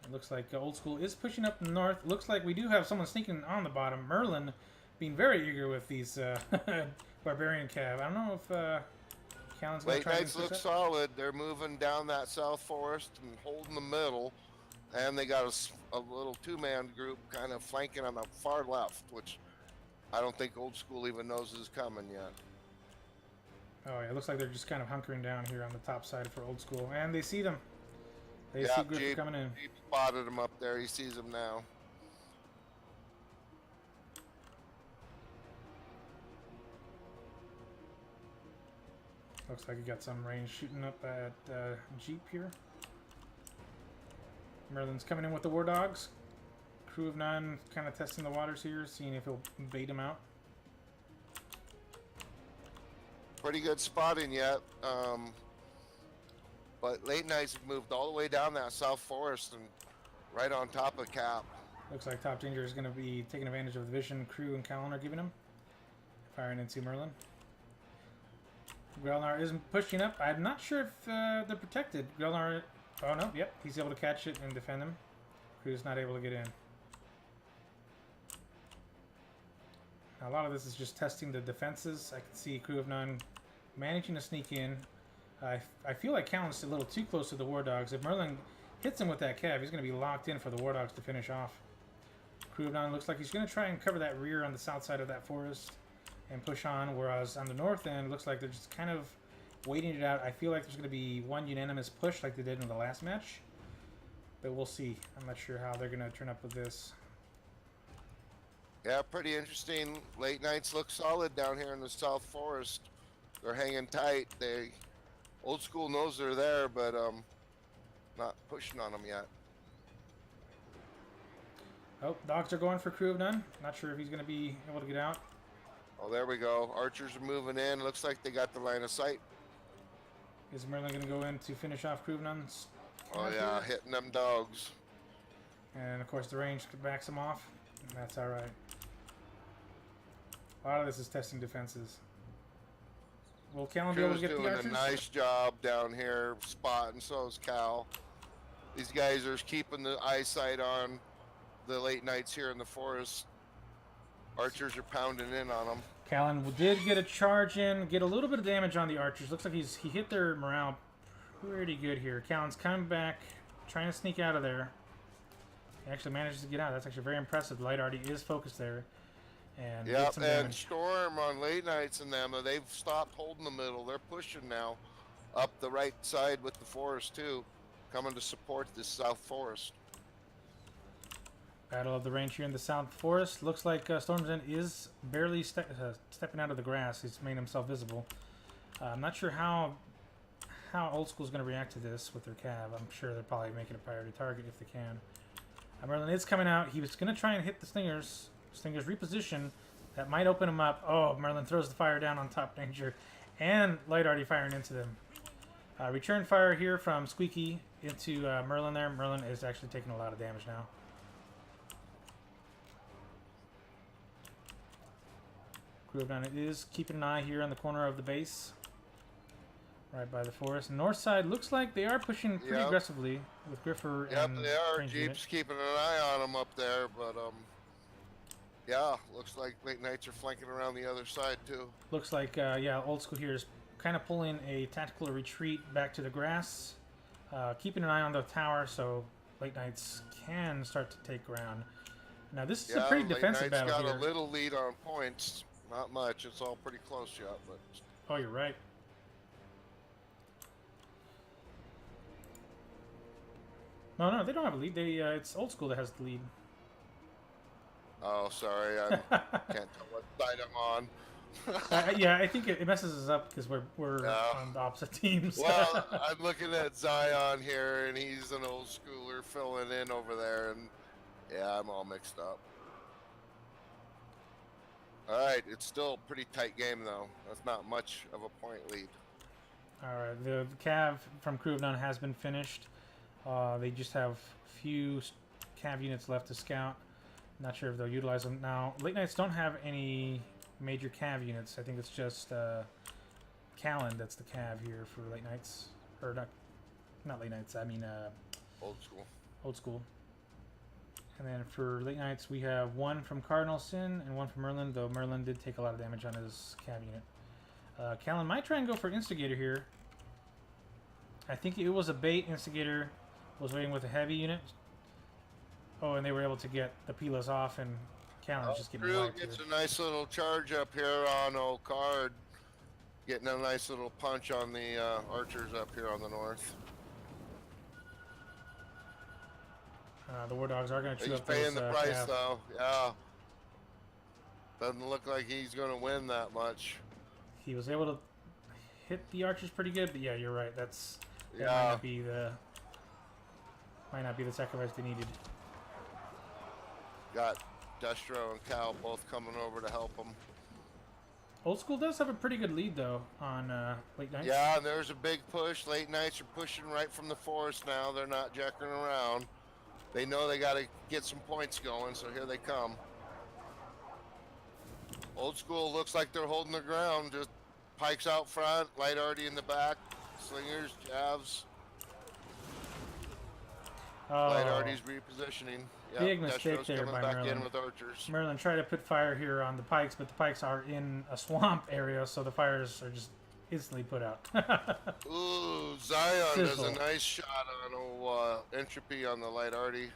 It looks like Old School is pushing up north. Looks like we do have someone sneaking on the bottom. Merlin being very eager with these Barbarian Cav. I don't know if Callan's going to try Late Nights to look push up. solid. They're moving down that south forest and holding the middle. And they got a little 2-man group kind of flanking on the far left, which I don't think Old School even knows is coming yet. Oh yeah, it looks like they're just kind of hunkering down here on the top side for Old School. And they see them. They Yeah, see Griffin Jeep, coming in. Jeep spotted him up there. He sees him now. Looks like he got some range shooting up at Jeep here. Merlin's coming in with the War Dogs. Crew of 9 kind of testing the waters here, seeing if he'll bait him out. Pretty good spotting yet. But Late Nights moved all the way down that south forest and right on top of Cap. Looks like Top Danger is going to be taking advantage of the vision Crew and Callan are giving him. Firing into Merlin. Grelnar isn't pushing up. I'm not sure if they're protected. Grelnar... Oh, no. Yep. He's able to catch it and defend him. Crew's not able to get in. Now, a lot of this is just testing the defenses. I can see Crew of 9 managing to sneak in. I feel like Callan's a little too close to the War Dogs. If Merlin hits him with that Cav, he's going to be locked in for the War Dogs to finish off. Crew of 9 looks like he's going to try and cover that rear on the south side of that forest and push on, whereas on the north end, it looks like they're just kind of waiting it out. I feel like there's going to be one unanimous push like they did in the last match, but we'll see. I'm not sure how they're going to turn up with this. Yeah, pretty interesting. Late Nights look solid down here in the south forest. They're hanging tight. Old School knows they're there, but not pushing on them yet. Oh, Dogs are going for Crew of 9. Not sure if he's going to be able to get out. Oh, there we go. Archers are moving in. Looks like they got the line of sight. Is Merlin going to go in to finish off Crew of 9's? Oh, yeah, hitting them dogs. And, of course, the range backs him off. And that's all right. A lot of this is testing defenses. Will Callan be able to Crew's get the doing archers? a nice job down here spotting, so is Cal. These guys are keeping the eyesight on the late nights here in the forest. Archers are pounding in on them. Callan did get a charge in, get a little bit of damage on the archers. Looks like he hit their morale pretty good here. Callan's coming back, trying to sneak out of there. He actually manages to get out. That's actually very impressive. Light already is focused there. And Yep, and Storm on late nights and them, they've stopped holding the middle. They're pushing now up the right side with the forest too, coming to support this south forest. Battle of the range here in the south forest. Looks like Storm's End is barely stepping out of the grass. He's made himself visible. I'm not sure how Old School's going to react to this with their cav. I'm sure they're probably making a priority target if they can. Merlin is coming out. He was going to try and hit the Stingers. Stingers reposition. That might open him up. Oh, Merlin throws the fire down on top danger. And Light already firing into them. Return fire here from Squeaky into Merlin there. Merlin is actually taking a lot of damage now. Grovedown is keeping an eye here on the corner of the base. Right by the forest. North side looks like they are pushing pretty aggressively with Griffer and they are. Range Jeep's unit. keeping an eye on them up there, but yeah, looks like late nights are flanking around the other side too. Looks like yeah, Old School here is kind of pulling a tactical retreat back to the grass, keeping an eye on the tower so late nights can start to take ground. Now this is a pretty defensive battle got here. a little lead on points, not much. It's all pretty close yet, but. Oh, you're right. No, they don't have a lead. They it's Old School that has the lead. Oh, sorry, I can't tell what side I'm on. Yeah, I think it messes us up because we're on the opposite teams. Well, I'm looking at Zion here, and he's an Old Schooler filling in over there, and yeah, I'm all mixed up. All right, it's still a pretty tight game though. That's not much of a point lead. All right, the cav from Crew of None has been finished. They just have a few cav units left to scout. Not sure if they'll utilize them. Now, late nights don't have any major cav units. I think it's just Callan that's the cav here for late nights. Or not late nights, I mean Old School. Old School. And then for late nights, we have one from Cardinal Sin and one from Merlin, though Merlin did take a lot of damage on his cav unit. Callan might try and go for Instigator here. I think it was a bait. Instigator was waiting with a heavy unit. Oh, and they were able to get the Pilas off, and Callan's just getting Crew wiped gets here. a nice little charge up here on Old Card, getting a nice little punch on the archers up here on the north. The War Dogs are going to chew He's up paying those, the price cav. though. Yeah, doesn't look like he's going to win that much. He was able to hit the archers pretty good, but yeah, you're right. That Yeah. might not be the sacrifice they needed. Got Destro and Cal both coming over to help him. Old School does have a pretty good lead though on late nights. Yeah, and there's a big push. Late nights are pushing right from the forest now. They're not jacking around. They know they got to get some points going, so here they come. Old School looks like they're holding their ground. Just pikes out front, light already in the back, slingers, jabs. Light already's repositioning. Yep, Big mistake Destro's there coming by back Merlin. in with archers. Merlin tried to put fire here on the pikes, but the pikes are in a swamp area, so the fires are just instantly put out. Ooh, Zion does Sizzle. a nice shot on old Entropy on the light arty.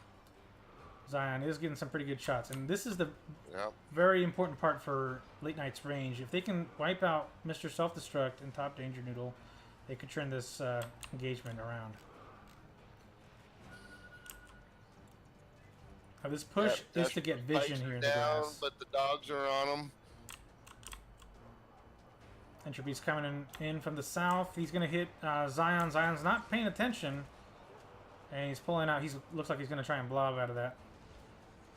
Zion is getting some pretty good shots, and this is the Yep. very important part for late night's range. If they can wipe out Mr. Self-Destruct and Top Danger Noodle, they could turn this engagement around. Now this push Yep, is to get Destro's vision pikes here are in the down, grass. but the dogs are on them. Entropy's coming in from the south. He's going to hit Zion. Zion's not paying attention, and he's pulling out. He looks like he's going to try and blob out of that.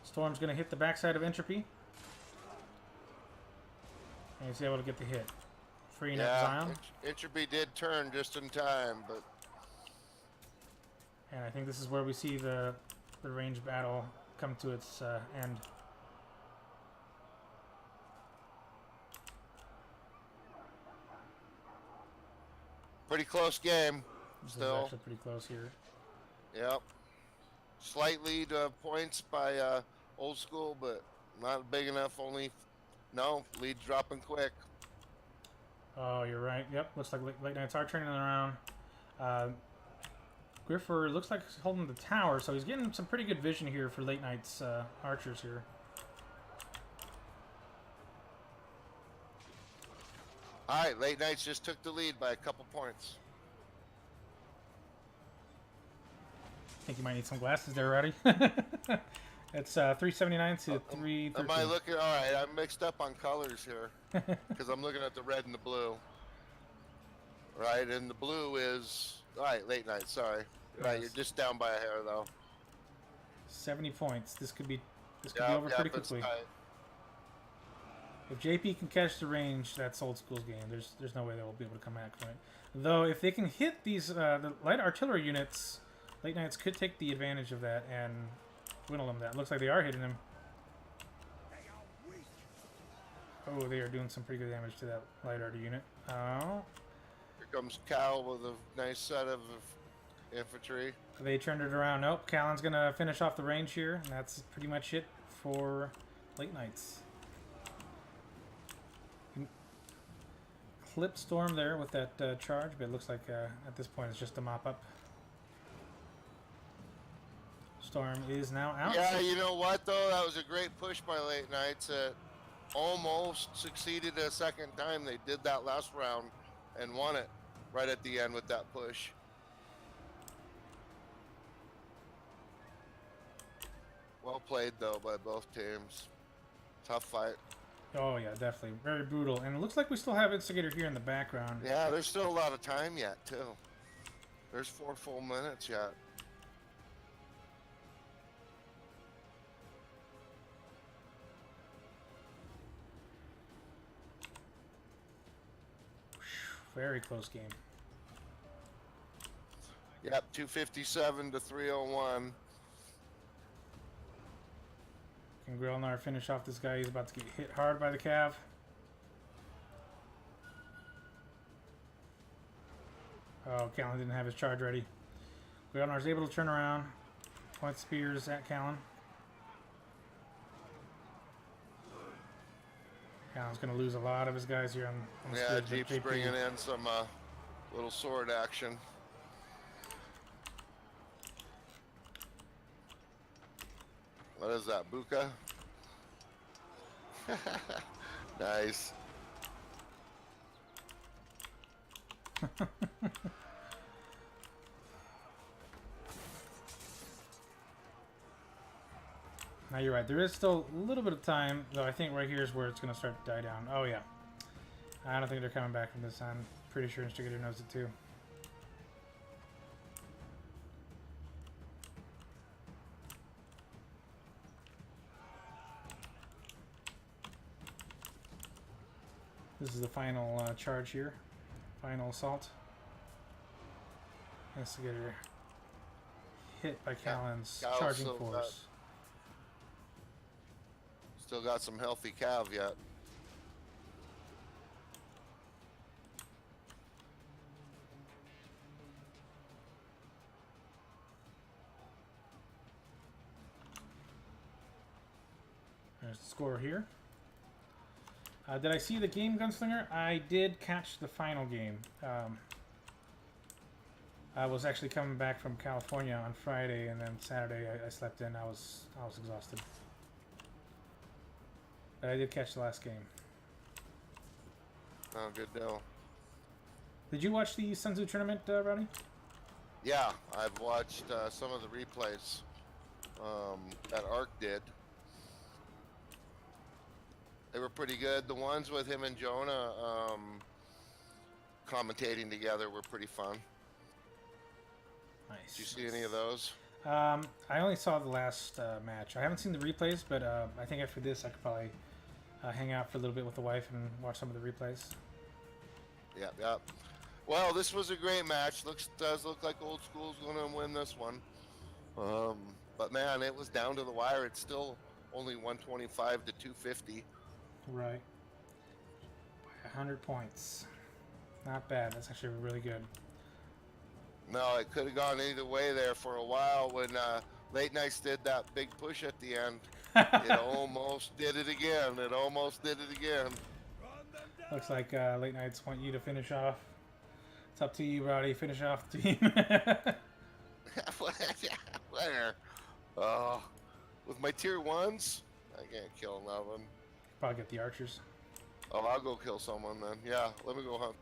Storm's going to hit the backside of Entropy, and he's able to get the hit, freeing up Zion. Entropy did turn just in time, but And I think this is where we see the range battle come to its end. pretty close game. This is Still, actually pretty close here. Yep. Slight lead points by Old School, but not big enough. No, lead's dropping quick. Oh, you're right. Yep, looks like Late Nights are turning around. Griffer looks like he's holding the tower, so he's getting some pretty good vision here for Late Nights archers here. All right, Late Nights just took the lead by a couple points. I think you might need some glasses there, Roddy. It's 379 to 313. Am I looking? All right, I'm mixed up on colors here because I'm looking at the red and the blue. Right, and the blue is all right. Late Night. Sorry. Right, you're just down by a hair though. 70 points. This could be over pretty quickly. If JP can catch the range, that's Old School's game. There's no way they will be able to come back from it. Though if they can hit these the light artillery units, Late Nights could take the advantage of that and whittle them. That looks like they are hitting him. Oh, they are doing some pretty good damage to that light arty unit. Oh. Here comes Cal with a nice set of infantry. They turned it around. Nope, Callan's going to finish off the range here, and that's pretty much it for Late Nights. Clip Storm there with that charge, but it looks like at this point it's just a mop-up. Storm is now out. Yeah, you know what, though? That was a great push by Late Nights. Almost succeeded a second time. They did that last round and won it right at the end with that push. Well played, though, by both teams. Tough fight. Oh, yeah, definitely. Very brutal. And it looks like we still have Instigator here in the background. Yeah, there's still a lot of time yet, too. There's 4 full minutes yet. Very close game. Yep, 257 to 301. Can Grillnar finish off this guy? He's about to get hit hard by the Cav. Oh, Callan didn't have his charge ready. Grillnar's able to turn around. Point spears at Callan. Callan's going to lose a lot of his guys here on the Yeah, spears, Jeep's JP. bringing in some little sword action. What is that, Buka? Nice. Now you're right. There is still a little bit of time, though. I think right here is where it's going to start to die down. Oh yeah. I don't think they're coming back from this. I'm pretty sure Instigator knows it too. This is the final charge here. Final assault. Instigator hit by Callan's charging force. Still got some healthy cav yet. There's the score here. Did I see the game, Gunslinger? I did catch the final game. I was actually coming back from California on Friday, and then Saturday I slept in. I was exhausted. But I did catch the last game. Oh, good deal. Did you watch the Sun Tzu tournament, Rodney? Yeah, I've watched some of the replays that Ark did. They were pretty good. The ones with him and Jonah commentating together were pretty fun. Nice. Did you see any of those? I only saw the last match. I haven't seen the replays, but I think after this I could probably hang out for a little bit with the wife and watch some of the replays. Yep, yep. Well, this was a great match. Does look like Old School's going to win this one. But man, it was down to the wire. It's still only 125 to 250. Right. 100 points. Not bad. That's actually really good. No, it could have gone either way there for a while when Late Nights did that big push at the end. It almost did it again. It almost did it again. Looks like Late Nights want you to finish off. It's up to you, Rowdy. Finish off the team. Where? With my tier 1s, I can't kill nothing. Probably get the archers. Oh, I'll go kill someone then. Yeah, let me go hunt.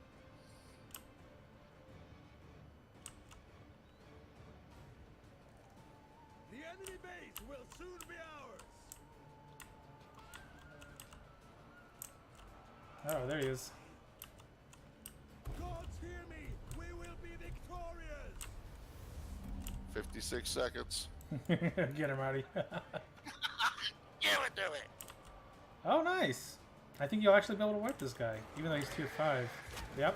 The enemy base will soon be ours. Oh, there he is. Gods hear me. We will be victorious. 56 seconds. Get him, Rowdy. Give it to me. Oh, nice. I think you'll actually be able to wipe this guy, even though he's tier 5. Yep.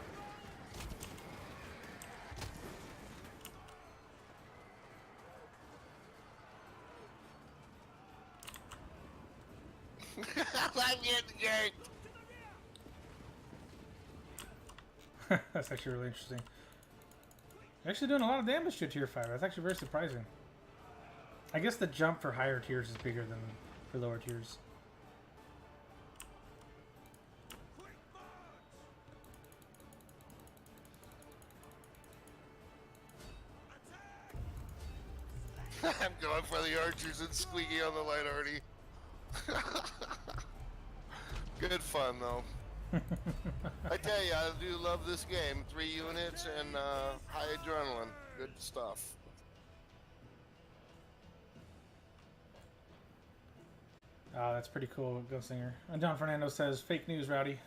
I'm getting yanked. That's actually really interesting. You're actually doing a lot of damage to tier 5. That's actually very surprising. I guess the jump for higher tiers is bigger than for lower tiers. I'm going for the archers and Squeaky on the light already. Good fun though. I tell you, I do love this game. 3 units and high adrenaline. Good stuff. Oh, that's pretty cool, Gunslinger. And Don Fernando says, fake news, Rowdy.